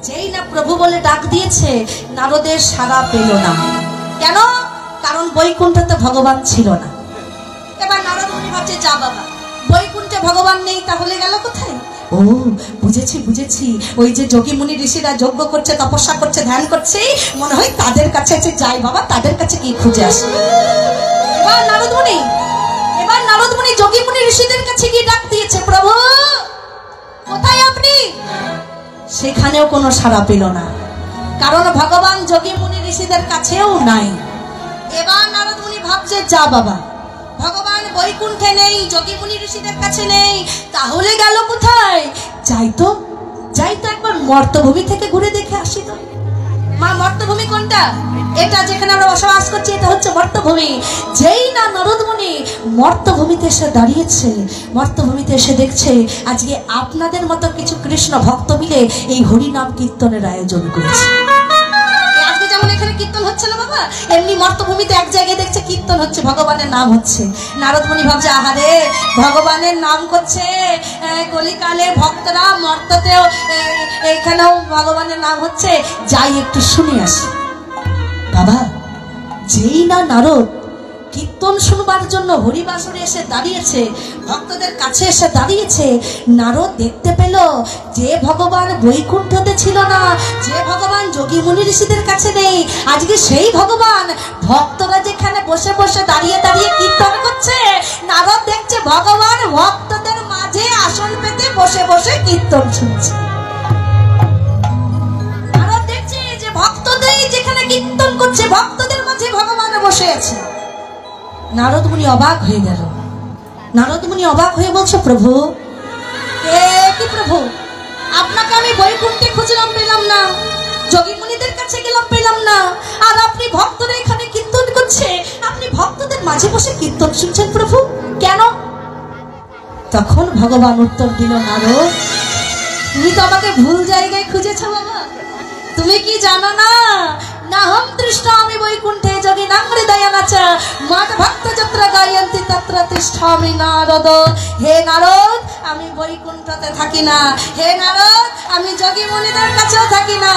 A: যেই না প্রভু বলে ডাক দিয়েছে, নারদের সাড়া পেল না। কেন? কারণ বৈকুণ্ঠে ভগবান ছিল না। এবার নারদ মুনি ভাবছে, যা বাবা, বৈকুণ্ঠে ভগবান নেই, তাহলে গেল কোথায়? ও বুঝেছি, ওই যে যোগী মুনি ঋষিরা যজ্ঞ করছে, তপস্যা করছে, ধ্যান করছে, মনে হয় তাদের কাছে যাই বাবা, তাদের কাছে কি খুঁজে আসে। এবার নারদ মুনি যোগী মুনি ঋষিদের কাছে গিয়ে ডাক দিয়েছে, প্রভু কোথায় আপনি? সেখানেও কোনো সাড়া পেল না, কারণ ভগবান যোগী মুনি ঋষিদের কাছেও নাই। এবার নারদ মুনি ভাবছে, যা বাবা, ভগবান বৈকুণ্ঠে নেই, যোগী মুনি ঋষিদের কাছে নেই, তাহলে গেল কোথায়? যাই তো একবার মর্তভূমি থেকে ঘুরে দেখে আসি তো। মা, মর্তভূমি কোনটা? এটা যেখানে আমরা বসবাস করছি, এটা হচ্ছে মর্তভূমি। যেই না নারদ মুনি মর্তভূমিতে এসে দাঁড়িয়েছে, মর্তভূমিতে এসে দেখছে আজকে আপনাদের মতো কিছু কৃষ্ণ ভক্ত মিলে এই হরিনাম কীর্তনের আয়োজন করেছে। আজকে যেমন এখানে কীর্তন হচ্ছে না বাবা, এমনি মর্তভূমিতে এক জায়গায় দেখছে কীর্তন হচ্ছে, ভগবানের নাম হচ্ছে। নারদ মুনি ভাবছে, আহারে ভগবানের নাম করছে, কলিকালে ভক্তরা মর্ততেও এখানেও ভগবানের নাম হচ্ছে, যাই একটু শুনে আসি। বাবা, যেই না নারদ কীর্তন শুনবার জন্য হরিবাসরে এসে দাঁড়িয়েছে, ভক্তদের কাছে এসে দাঁড়িয়েছে, নারদ দেখতে পেল যে ভগবান বৈকুণ্ঠতে ছিল না, যে ভগবান যোগী মুনি ঋষিদের কাছে নেই, আজকে সেই ভগবান ভক্তরা যেখানে বসে বসে দাঁড়িয়ে কীর্তন করছে, নারদ দেখছে ভগবান ভক্তদের মাঝে আসন পেতে বসে বসে কীর্তন শুনছে। নারদ দেখছে যে ভক্তদের যেখানে কীর্তন করছে, ভক্তদের মাঝে ভগবান বসে আছে। নারদ মুনি অবাক হয়ে গেল। নারদ মুনি অবাক হয়ে বলছে, প্রভু কি প্রভু, আপনাকে আমি বৈকুণ্ঠে খুঁজলাম, পেলাম না, যোগী মুনিদের কাছে গেলাম, পেলাম না, আর আপনি ভক্তরা এখানে কীর্তন করছে, আপনি ভক্তদের মাঝে বসে কীর্তন শুনছেন প্রভু, কেন? তখন ভগবান উত্তর দিল, নারদ তুমি তো আমাকে ভুল জায়গায় খুঁজেছো বাবা। তুমি কি জানো না, নাহম তৃষ্ণামি বৈকুণ্ঠে যোগী নাংরে দয়ানাচা মাদ ভক্ত যত্র গায়ন্তি তত্র তিষ্ঠামি নারদ। হে নারদ, আমি বৈকুণ্ঠতে থাকি না। হে নারদ, আমি যোগী মুনিদের কাছেও থাকি না।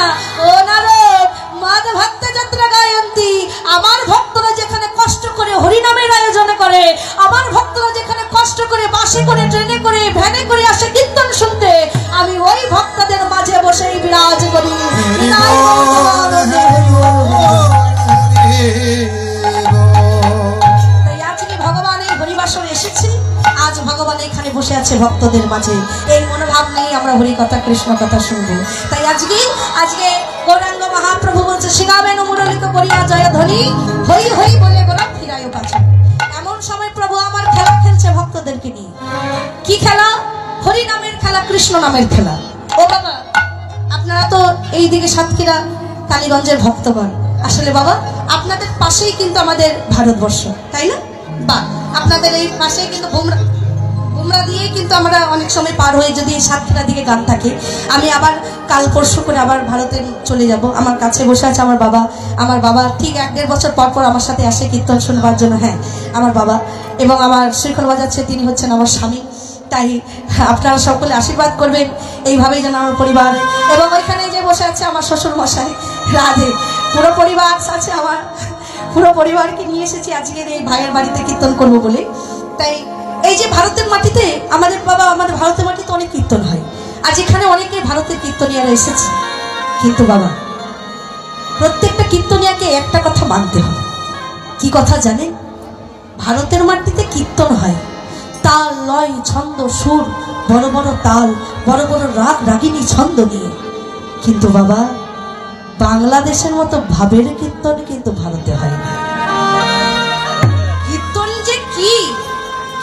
A: ও নারদ, মাদ ভক্ত যত্র গায়ন্তি, আমার ভক্তরা যেখানে কষ্ট করে হরিনামের আয়োজন করে, আমার ভক্তরা যেখানে কষ্ট করে বাসে করে, ট্রেনে করে, ভ্যানে করে আসে কীর্তন শুনতে, আমি ওই ভক্তদের মাঝে বসেই বিরাজ করি। তাই আজকে ভগবান এই হরিবাসরে এসেছি, আজ ভগবান এখানে বসে আছে ভক্তদের মাঝে। এই মনোভাব নিয়ে আমরা হরি কথা কৃষ্ণ কথা শুনবো। তাই আজকে গৌরাঙ্গ মহাপ্রভু বলছে, শিগাবেন মুরলিত করিয়া জয় ধ্বনি, হই হই বলে গোলাপ ফিরায় পাছে। এমন সময় প্রভু আমার খেলা খেলছে ভক্তদেরকে নিয়ে। কি খেলা? হরি নামের খেলা, কৃষ্ণ নামের খেলা। ও বাবা, আপনারা তো এইদিকে সাতক্ষীরা কালীগঞ্জের ভক্তগণ, আসলে বাবা আপনাদের পাশেই কিন্তু আমাদের ভারতবর্ষ, তাই না? বা আপনাদের এই পাশেই কিন্তু বুমরা দিয়েই কিন্তু আমরা অনেক সময় পার হয়ে, যদি সাতক্ষীরা দিকে গান থাকে। আমি আবার কাল পরশু করে আবার ভারতে চলে যাব। আমার কাছে বসে আছে আমার বাবা ঠিক 1-1.5 বছর পর পর আমার সাথে আসে কীর্তন শুনবার জন্য। হ্যাঁ, আমার বাবা এবং আমার শ্রীখল বাজাচ্ছে, তিনি হচ্ছেন আমার স্বামী। তাই আপনারা সকলে আশীর্বাদ করবেন এইভাবেই যেন আমার পরিবার, এবং ওইখানে যে বসে আছে আমার শ্বশুর মশাই রাধে, পুরো পরিবার আছে আমার, পুরো পরিবারকে নিয়ে এসেছি আজকের এই ভাইয়ের বাড়িতে কীর্তন করব বলে। তাই এই যে ভারতের মাটিতে আমাদের বাবা, আমাদের ভারতের মাটিতে অনেক কীর্তন হয়। আজ এখানে অনেকে ভারতের কীর্তনিয়ারা এসেছে, কিন্তু বাবা প্রত্যেকটা কীর্তনিয়াকে একটা কথা মানতে হবে। কি কথা জানেন? ভারতের মাটিতে কীর্তন হয় তাল, লয়, ছন্দ, সুর, বড় বড় তাল, বড় বড় রাগ রাগিনী ছন্দ নিয়ে। কিন্তু বাবা বাংলাদেশের মতো ভাবের কীর্তন কিন্তু ভারতে হয় না। কীর্তন যে কি,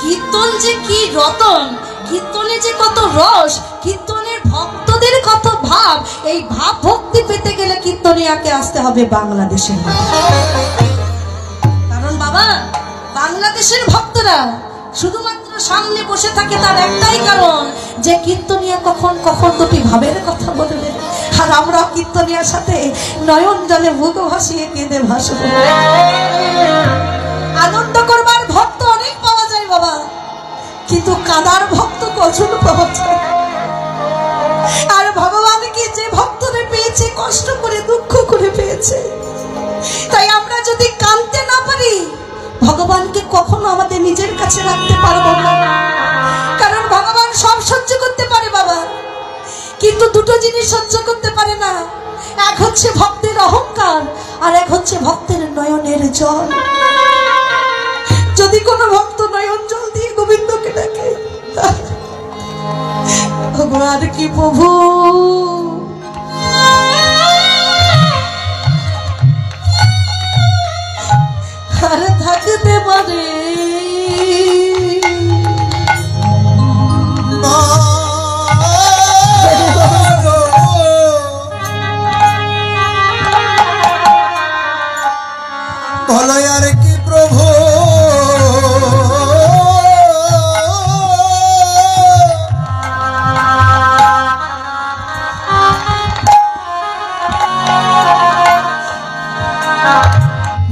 A: কীর্তন যে কি রতন, কীর্তনে যে কত রস, কীর্তনের ভক্তদের কত ভাব। এই ভাব ভক্তি পেতে গেলে কীর্তনিয়াকে আসতে হবে বাংলাদেশের। কারণ বাবা বাংলাদেশের ভক্তরা শুধুমাত্র সামনে বসে থাকে, তার একটাই কারণ যে কীর্তনিয়া কখন কখন দুটি ভাবের কথা বলবে, আর আমরা কীর্তনিয়ার সাথে নয়ন জলে মুখ ভাসিয়ে কেঁদে ভাসব। আনন্দ করবার ভক্ত অনেক পাওয়া যায় বাবা, কিন্তু কাদার ভক্ত কজন পাওয়া যায়। আর ভগবানকে যে ভক্তরে পেয়েছে কষ্ট করে, দুঃখ করে পেয়েছে। তাই আমরা যদি কাঁদতে না পারি, ভগবানকে কখনো আমাদের নিজের কাছে রাখতে পারবো না। কারণ ভগবান সব সহ্য করতে পারে বাবা, কিন্তু দুটো জিনিস সহ্য করতে পারে না। এক হচ্ছে ভক্তের অহংকার, আর এক হচ্ছে ভক্তের নয়নের জল। যদি কোনো ভক্ত নয়ন জল দিয়ে গোবিন্দকে ডাকে, ভগবান কি প্রভু আর থাকতে পারে?
B: বলো আর কি প্রভু,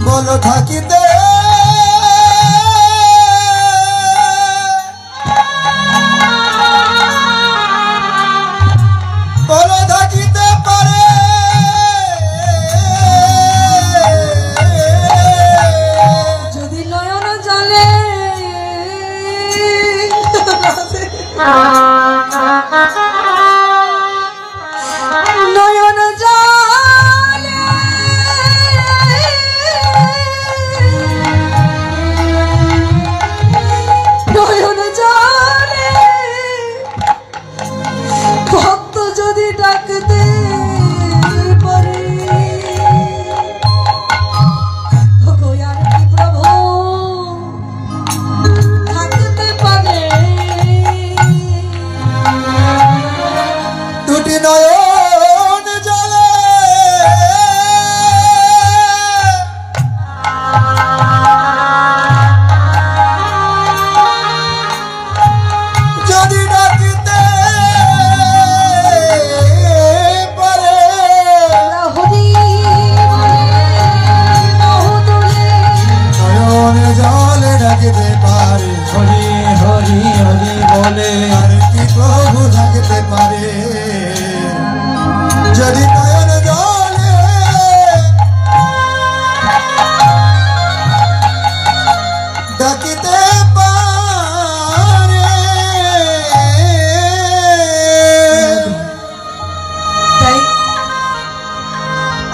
B: বলো থাকিতে বলো থাকিতে পারে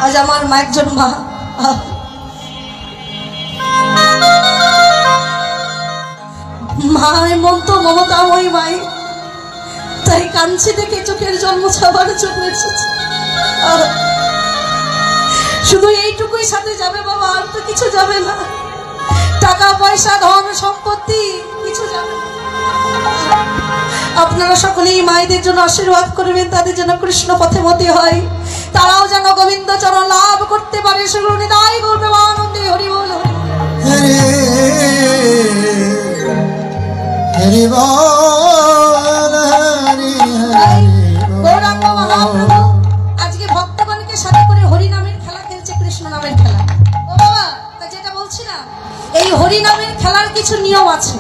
A: আজ আমার মা একজন মা, মায়ের মন তো মমতাময়ী মাই, তাই কাঞ্চি থেকে চোখের জল মোছাবার চোখে এসেছে। শুধু এইটুকুই সাথে যাবে বাবা, আর তো কিছু যাবে না। টাকা পয়সা ধন সম্পত্তি কিছু যাবে না। আপনারা সকলেই মায়েদের জন্য আশীর্বাদ করবেন, তাদের যেন কৃষ্ণ পথে মতি হয়, তারাও যেন গোবিন্দ চরণ লাভ করতে পারে। সেগুলো নিদায় করবে আনন্দে। হরি বল হরি বল।
B: হরি বল হরি
A: গৌরাঙ্গ মহাপ্রভু আজকে ভক্তগণকে সাথে করে হরি নামের খেলা খেলছে, কৃষ্ণ নামের খেলা। ও বাবা, তা যেটা বলছিলাম, এই হরি নামের খেলার কিছু নিয়ম আছে।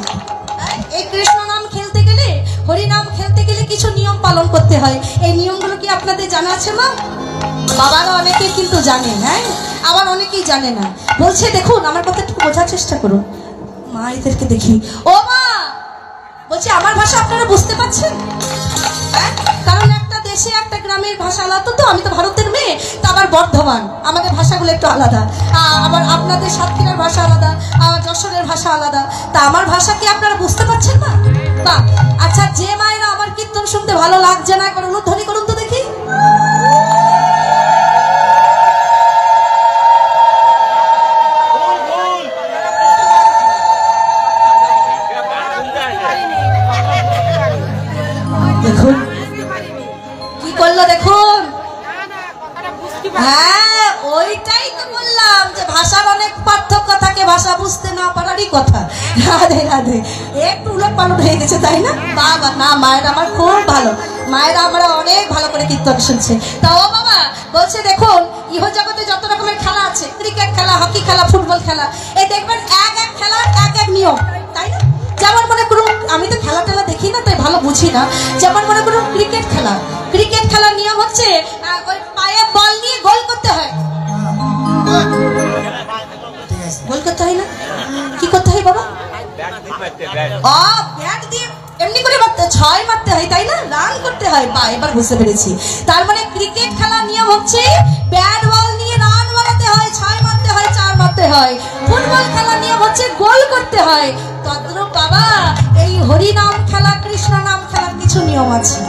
A: এই কৃষ্ণ নাম খেলতে গেলে, হরি নাম খেলতে গেলে কিছু নিয়ম পালন করতে হয়। এই নিয়মগুলো কি আপনাদের জানা আছে মা? বাবারা অনেকে কিন্তু জানে, হ্যাঁ, আবার অনেকেই জানে না। বলছে দেখুন, আমার কথা একটু বোঝার চেষ্টা করুন। মা এদেরকে দেখি, ও মা বলছি আমার ভাষা আপনারা বুঝতে পারছেন? হ্যাঁ, কারণ একটা দেশে একটা গ্রামের ভাষা আলাদা। তো আমি তো ভারতের মেয়ে, তা আবার বর্ধমান, আমাদের ভাষাগুলো একটু আলাদা। আবার আপনাদের সাতক্ষীরার ভাষা আলাদা, আবার যশোরের ভাষা আলাদা। তা আমার ভাষা কি আপনারা বুঝতে পারছেন না? তা আচ্ছা, যে মায়েরা আমার কীর্তন শুনতে ভালো লাগছে না, একবার অনুধ্বনি করুন তো দেখি। দেখুন কি করলো, দেখুন। হ্যাঁ, ওইটাই তো বললাম যে ভাষার অনেক পার্থক্য থাকে, ভাষা বুঝতে না পারারই কথা। রাধে রাধে। একটু উলট পালট হয়ে গেছে, তাই না? বাবা না, মায়েরা আমার খুব ভালো, মায়েরা আমরা অনেক ভালো করে কীর্তন শুনছে। তা ও বাবা বলছে দেখুন, ইহ জগতে যত রকমের খেলা আছে, ক্রিকেট খেলা, হকি খেলা, ফুটবল খেলা, এই দেখবেন এক এক খেলার এক এক নিয়ম, তাই না? যেমন মনে করুন, আমি তো খেলা টেলা দেখি না, তাই ভালো বুঝি না। যেমন মনে করুন ক্রিকেট খেলা, ক্রিকেট খেলার নিয়ম হচ্ছে ওই পায়ে বল নিয়ে গোল করতে হয়। গোল করতে হয় না? কি করতে হয় বাবা? ব্যাট দিয়ে এমনি করে মারতে, ছয় মারতে হয়, তাই না? রান করতে হয়। বা এবার বুঝতে পেরেছি। তার মানে ক্রিকেট খেলার নিয়ম হচ্ছে ব্যাট বল নিয়ে রান মারতে হয়, ছয় মারতে হয়, চার মারতে হয়। ফুটবল খেলার নিয়ম হচ্ছে গোল করতে হয়। তদ্রূপ বাবা এই হরি নাম খেলা, কৃষ্ণ নাম খেলার কিছু নিয়ম আছে,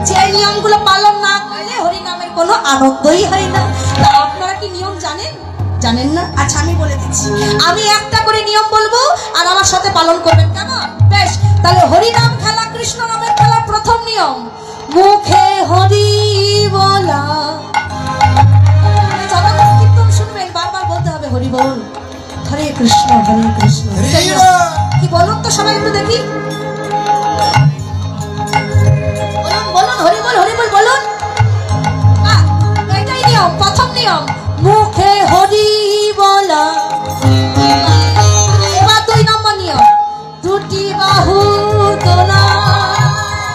A: যে নিয়মগুলো পালন না করলে হরি নামের কোনো আনন্দই হয় না। তা আপনারা কি নিয়ম জানেন? জানেন না? আচ্ছা আমি বলে দিচ্ছি। আমি একটা করে নিয়ম বলবো আর আমার সাথে পালন করবেন, কেমন? বেশ, তাহলে হরি নাম খেলা, কৃষ্ণ নামের খেলা। প্রথম নিয়ম, মুখে হরি বলা। যতক্ষণ কীর্তন শুনবেন বারবার বলতে হবে হরি বল, হরে কৃষ্ণ হরে কৃষ্ণ। কি বলুন তো সবাই একটু দেখি, বলুন হরি বল, হরি বল বলুন। এটাই নিয়ম, প্রথম নিয়ম, মুখে হরি বলা। এবার দুই নম্বর নিয়ম, দুটি বাহু তোলা।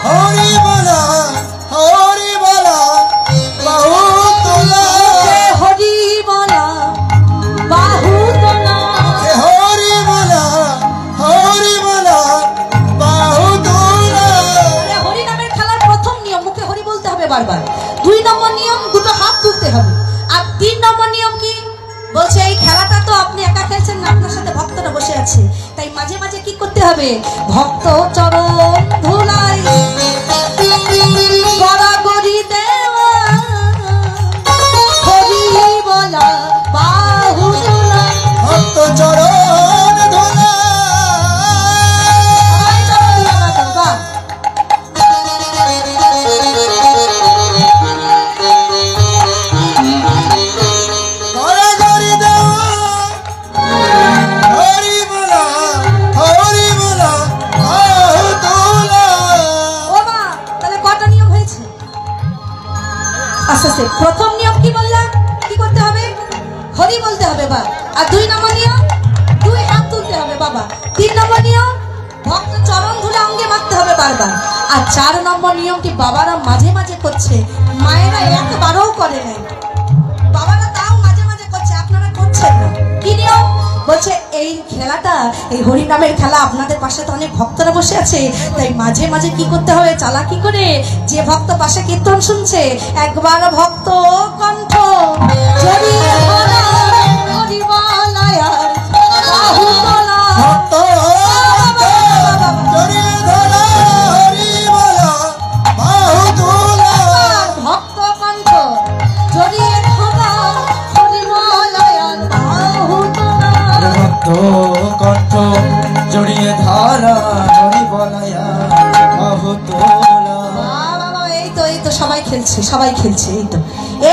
B: হরি বলা হরি বলা বাহু তোলা।
A: হরি বলা বাহু তোলা।
B: হরি বলা হরি বলা বাহু তোলা।
A: হরি নামের খেলার প্রথম নিয়ম, মুখে হরি বলতে হবে বারবার। দুই নম্বর নিয়ম, দুটো হাত তুলতে হবে। আর তিন নম্বর নিয়ম কি বলছে, এই খেলাটা তো আপনি একা খেলছেন না, আপনার সাথে ভক্তরা বসে আছে, তাই মাঝে মাঝে কি করতে হবে? ভক্ত চরণ ধুলাই গড়াগড়ি দেওয়া, হরি বলা বাহু তোলা।
B: ভক্ত চরণ ধোলা। গড়াগড়ি দেওয়া, হরি বলা হরি বলা বাহু তোলা।
A: ও মা, তাহলে কটা নিয়ম হয়েছে? আস্তে আস্তে। প্রথম নিয়ম কি বললাম, কি করতে হবে? হরি বলতে হবে বা। আর দুই নম্বর নিয়ম, দুই হাত তুলতে হবে বাবা। তিন নম্বর নিয়ম, ভক্ত চরণ ধুলে অঙ্গে মারতে হবে বারবার। আর চার নম্বর নিয়মটি বাবারা মাঝে মাঝে করছে, মায়েরা একবারও করে নাই, বাবারা তাও মাঝে মাঝে করছে, আপনারা করছেন না। কি নিয়ম বলছে? এই খেলাটা, এই হরি নামের খেলা, আপনাদের পাশে তো অনেক ভক্তরা বসে আছে, তাই মাঝে মাঝে কি করতে হবে? চালাকি করে যে ভক্ত পাশে কীর্তন শুনছে, একবার ভক্ত কণ্ঠ যদি সবাই খেলছে, এই তো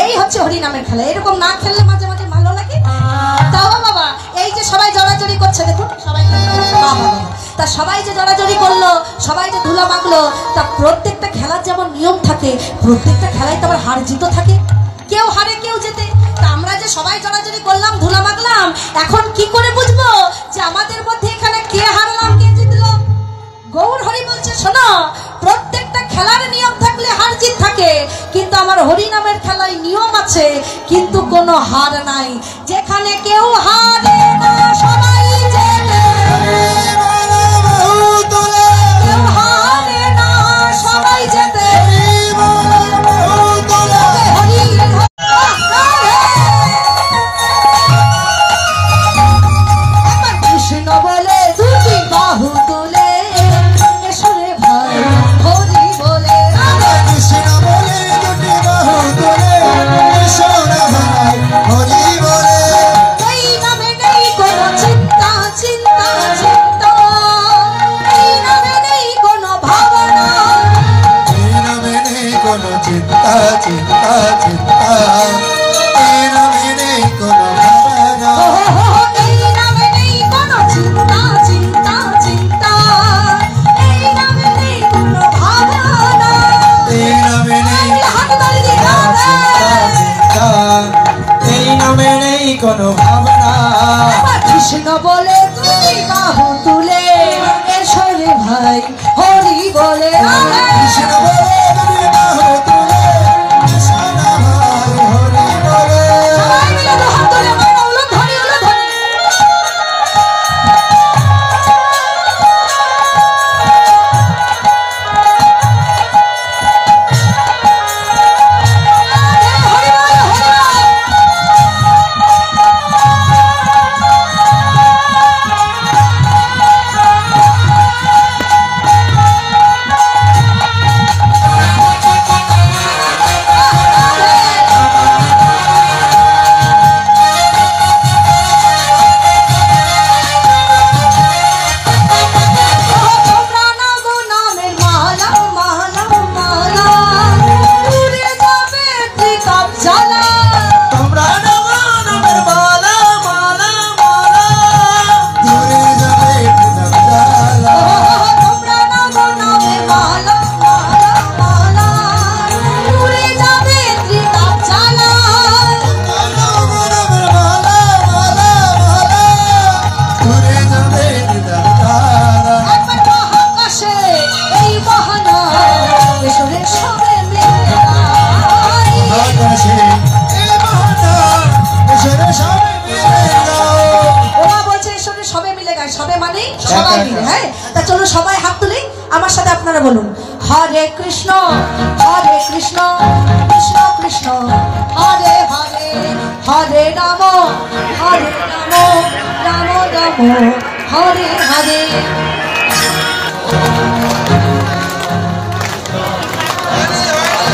A: এই হচ্ছে হরিনামের খেলা। এরকম না খেললে মাঝে মাঝে ভালো লাগে। তাও বাবা এই যে সবাই জড়াজড়ি করছে, দেখুন সবাই বাবা তা সবাই যে জড়াজড়ি করলো, সবাই যে ধুলা মাখলো, তা প্রত্যেকটা খেলার যেমন নিয়ম থাকে, প্রত্যেকটা খেলায় তো আবার হার জিতও থাকে, কেউ হারে কেউ জেতে। তা আমরা যে সবাই জড়াজড়ি করলাম, ধুলা মাখলাম, এখন কি করে বুঝবো যে আমাদের মধ্যে এখানে কে হারলাম কে জিতলো? গৌর হরি বলছে শোনো, প্রত্যেকটা খেলার নিয়ম থাকলে হার জিত থাকে, কিন্তু আমার হরিনামের খেলায় নিয়ম আছে কিন্তু কোনো হার নাই। যেখানে কেউ হারে না সবাই জেতে, কেউ হারে না সবাই জেতে। কৃষ্ণ বলে দুটি বাহু তুলে, এসরে ভাই হরি বলে,
B: কৃষ্ণ বলে দুটি বাহু তুলে, ঈশ্বর ভাই হরি বলে।
A: এই নামে নেই কোনো চিন্তা চিন্তা চিন্তা, এই নামে নেই কোনো ভাবনা,
B: এই নামে নেই কোনো চিন্তা চিন্তা চিন্তা, এই নামে নেই কোনো ভাবনা।
A: এই নামে নেই কোনো চিন্তা চিন্তা চিন্তা, এই নামে নেই কোনো ভাবনা।
B: এই নামে নেই
A: হাত তালি দিয়ে
C: চিন্তা চিন্তা, এই নামে নেই কোনো ভাবনা।
A: কৃষ্ণ বলে তুমি বাহু তুলে, এসরে ভাই হরি বলে,
B: কৃষ্ণ বলে দুটি বাহু তুলে, ঈশ্বর ভাই হরি বলে।
A: সবাই মিলে দুহাত তুলে মানো উলুধ্বনি উলুধ্বনি। হরি বল হরি বল। তোমরা নাগো নামের মালা মালা মালা, উড়ে যাবে ত্রিকাপ জ্বালা।
C: তোমরা নামো নামের মালা মালা মালা,
B: দূরে যাবে প্রতাপ জ্বালা।
A: তোমরা নাগো নামের মালা মালা মালা, উড়ে যাবে ত্রিকাপ জ্বালা।
B: মনমের মালা মালা মালা, দূরে যাবে প্রতাপ জ্বালা।
A: একবার মহাকাশে এই বাহানা, এসরে সবে মিলে গাই।
B: আকাশে এই বাহানা, এসরে সবাই মিলে গাও।
A: ওরা বলছে এসরে সবে মিলে গায়, সবে মানে সবাই মিলে। হ্যাঁ তা চলো সবাই হাত তুলি, আমার সাথে আপনারা বলুন হরে কৃষ্ণ কৃষ্ণ কৃষ্ণ হরে হরে, হরে রাম রাম রাম হরে হরে।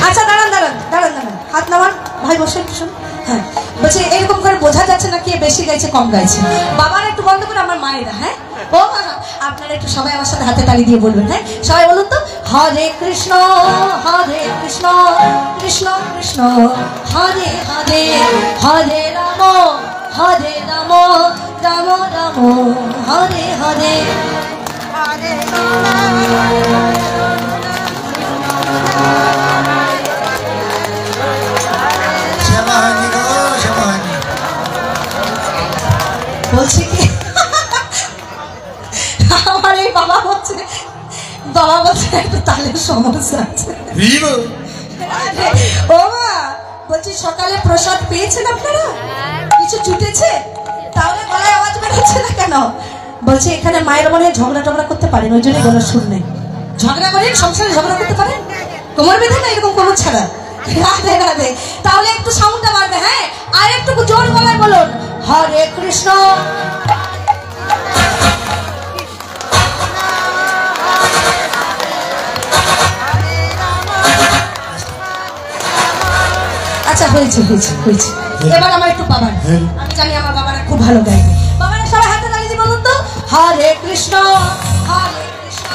A: আচ্ছা দাঁড়ান দাঁড়ান দাঁড়ান দাঁড়ান, হাত নামান ভাই, বসে একটু শুনুন। হ্যাঁ বলছে এরকম করে বোঝা যাচ্ছে না কে বেশি গাইছে কম গাইছে। বাবার একটু বন্ধ করে আমার মায়েরা, হ্যাঁ ও মা, আপনারা একটু সবাই আমার সাথে হাতে তালি দিয়ে বলবেন। হ্যাঁ সবাই বলুন তো হরে কৃষ্ণ কৃষ্ণ কৃষ্ণ হরে হরে, হরে রাম রাম রাম হরে হরে।
B: শ্যামানি গো শ্যামানি।
A: বলছি কি আমার এই বাবা বলছে একটু তালের সমস্যা আছে। ও মা বলছি সকালে প্রসাদ পেয়েছেন আপনারা? কিছু জুটেছে? তাহলে গলায় আওয়াজ বেরোচ্ছে না কেন? বলছে এখানে মায়ের মনে হয় ঝগড়া টগড়া করতে পারেন, ওই জন্য গলা সুর নেই। ঝগড়া করেন, সংসারে ঝগড়া করতে পারেন? কোমর বেঁধে না এরকম কোমর ছাড়া? রাধে রাধে। তাহলে একটু সাউন্ডটা বাড়বে। হ্যাঁ আর একটু জোর গলায় বলুন হরে কৃষ্ণ। আচ্ছা হয়েছে হয়েছে হয়েছে, এবার আমার একটু বাবার, আমি জানি আমার বাবারা খুব ভালো গাইবে। বাবারা সবাই হাতে তালি দিয়ে বলুন তো হরে কৃষ্ণ হরে কৃষ্ণ।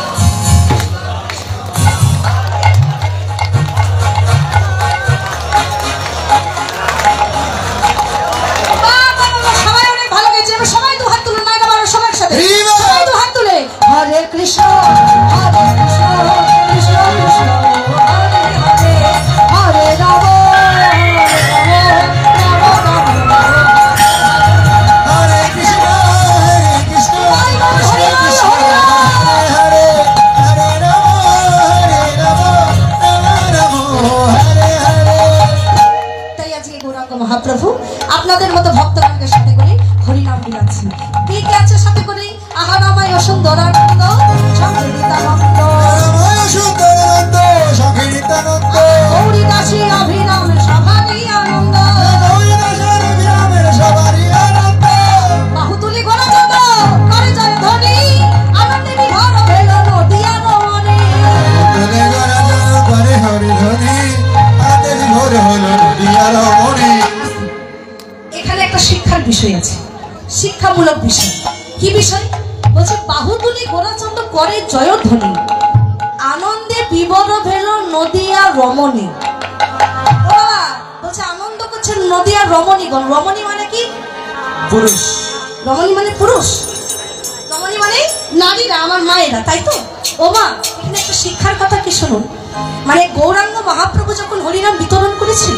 A: গৌরাঙ্গ মহাপ্রভু আপনাদের মতো ভক্তগণকে সাথে করে হরিনাম বিলাচ্ছি। কে কে আছে সাথে করে? আহারামায় অসুন্দরানন্দ সংকীর্তনানন্দ
B: রামায় সুন্দরানন্দ সংকীর্তনানন্দ
A: গৌরী দাসী অভিরাম সভারই আনন্দ
B: গৌরী দাসের বিরামের সবারই আনন্দ
A: বাহু তুলি ঘোড়া চন্দ করে জয় ধ্বনি আনন্দে বিভোর হইল নদিয়া রমণী।
B: তুলে গড়া যেন করে হরি ধ্বনি হাতে বিভোর হল নদিয়া রমণী।
A: এখানে একটা শিক্ষার বিষয় আছে, শিক্ষামূলক বিষয়। কি বিষয়? বলছে বাহুতুলি গোরাচন্দ করে জয়ধ্বনি আনন্দে বিবর ভেল নদিয়া রমণী। বলছে আনন্দ করছে নদিয়া রমণীগণ। রমণী মানে কি?
C: পুরুষ।
A: রমণী মানে পুরুষ, রমণী মানে নারীরা, আমার মায়েরা, তাই তো? ও মা, এখানে একটা শিক্ষার কথা কি শুনুন। মানে গৌরাঙ্গ মহাপ্রভু যখন হরিনাম বিতরণ করেছিল,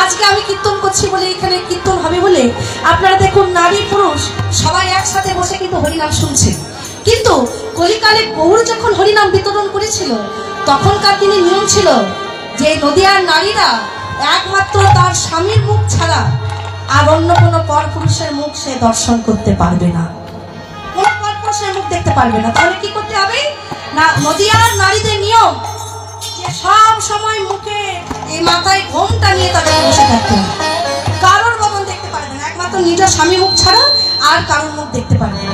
A: আজকে আমি কীর্তন করছি বলে এখানে কীর্তন হবে বলে আপনারা দেখুন নারী পুরুষ সবাই একসাথে বসে কিন্তু হরিনাম শুনছে। কিন্তু কলিকালে গৌর যখন হরিনাম বিতরণ করেছিল তখনকার দিনে নিয়ম ছিল যে নদিয়ার নারীরা একমাত্র তার স্বামীর মুখ ছাড়া আর অন্য কোনো পরপুরুষের মুখ সে দর্শন করতে পারবে না, কোনো পরপুরুষের মুখ দেখতে পারবে না। তাহলে কি করতে হবে না, নদিয়ার নারীদের নিয়ম যে সব সময় মুখে এই মাথায় ঘোমটা নিয়ে তাদের বসে থাকতে হবে, কারোর বদন দেখতে পারবে না, একমাত্র নিজের স্বামী মুখ ছাড়া আর কারোর মুখ দেখতে পারবে না।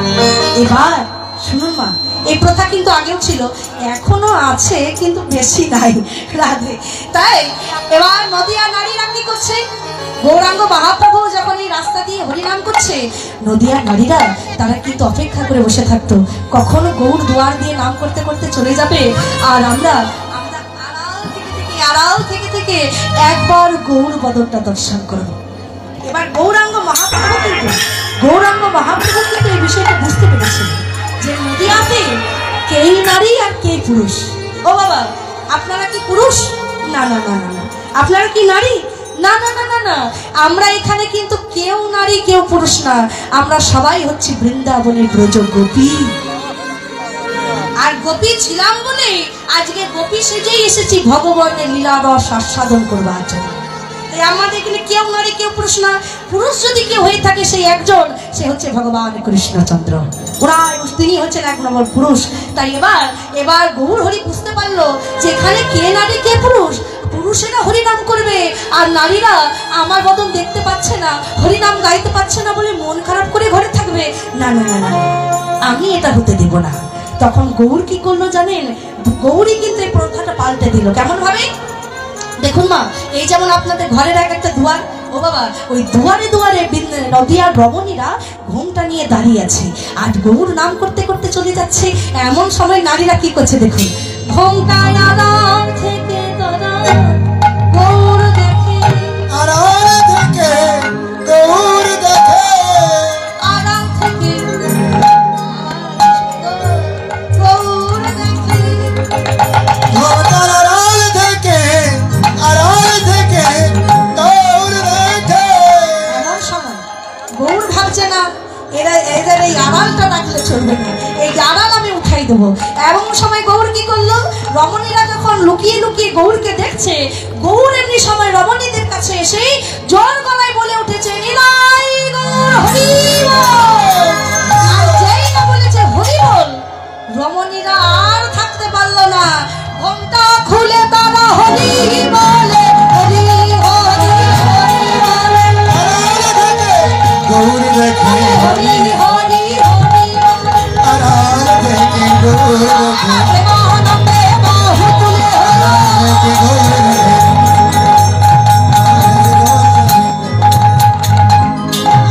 A: এবার শুনুন মা, এই প্রথা কিন্তু আগেও ছিল, এখনো আছে কিন্তু বেশি নাই রাধে। তাই এবার নদিয়া নারীরা কি করছে, গৌরাঙ্গ মহাপ্রভু যখন এই রাস্তা দিয়ে হরিনাম করছে নদিয়ার নারীরা তারা কিন্তু অপেক্ষা করে বসে থাকতো কখনো গৌর দুয়ার দিয়ে নাম করতে করতে চলে যাবে আর আমরা আড়াল থেকে থেকে একবার গৌর বদনটা দর্শন করব। এবার গৌরাঙ্গ মহাপ্রভু কিন্তু এই বিষয়টা বুঝতে পেরেছিল যে নদিয়াতে কেই নারী আর কে পুরুষ। ও বাবা, আপনারা কি পুরুষ? না না না না না। আপনারা কি নারী? না না না না না। আমরা এখানে কিন্তু কেউ নারী কেউ পুরুষ না, আমরা সবাই হচ্ছে বৃন্দাবনের ব্রজ গোপী। আর গোপী ছিলাম বলে আজকে গোপী সেজেই এসেছি ভগবানের লীলা রস আস্বাদন করবার জন্য। তাই আমাদের এখানে কেউ নারী কেউ পুরুষ না। পুরুষ যদি কেউ হয়ে থাকে সেই একজন, সে হচ্ছে ভগবান কৃষ্ণচন্দ্র, তিনি হচ্ছেন এক নম্বর পুরুষ। তাই এবার গৌর হরি বুঝতে পারলো যে এখানে কে নারী কে পুরুষ। পুরুষেরা হরিনাম করবে আর নারীরা আমার বদন দেখতে পাচ্ছে না, হরিনাম গাইতে পারছে না বলে মন খারাপ করে ঘরে থাকবে। না না না না, আমি এটা হতে দেব না। তখন গৌর কি করলো জানেন? গৌরী কিন্তু এই প্রথাটা পাল্টে দিল। কেমন ভাবে? দেখুন মা, এই যেমন আপনাদের ঘরের এক একটা দুয়ার, ও বাবা, ওই দুয়ারে দুয়ারে নদিয়ার রমণীরা ঘোমটা নিয়ে দাঁড়িয়ে আছে আর গৌর নাম করতে করতে চলে যাচ্ছে। এমন সময় নারীরা কি করছে দেখুন, ঘোমটায় আড়াল থেকে গৌর দেখে,
B: আড়াল থেকে গৌর দেখে,
A: আড়াল থেকে গৌর দেখে,
B: ঘোমটার আড়াল থেকে গৌর দেখে।
A: এমন সময় গৌর ভাবছে না এদের এই আড়ালটা রাখলে চলবে না, এই আড়াল আমি উঠাই দেবো। এমন সময় গৌর কি করলো, রমণীরা যখন লুকিয়ে লুকিয়ে গৌরকে দেখছে, গৌর এমনি সময় রমণীদের কাছে এসে জোর গলায় বলে উঠেছে, নিলাই গৌর হরি বল। আর যেই না বলেছে হরি বল, রমণীরা আর থাকতে পারলো না, ঘোমটা খুলে তারা হরি বলে, হরি হরি হরি বলে,
B: গৌর দেখে
A: হরি হরি হরি
B: আড়াল থেকে গৌর দেখে,
A: আনন্দে বাহু তুলে
B: দেখে গৌর দেখে,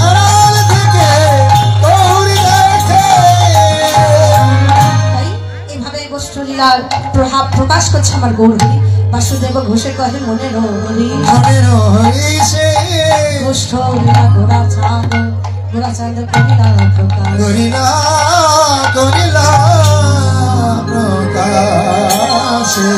B: আড়াল থেকে গৌর দেখে।
A: তাই এইভাবে গোষ্ঠলীলার প্রভাব প্রকাশ করছে আমার গৌরী। বাসুদেব ঘোষে কহে মনে হরি
B: মনের হরিষে
A: গোষ্ঠলীলা ঘোড়া চাঁদ করিলা প্রকাশ।
B: করিলা করিলা প্রকাশে।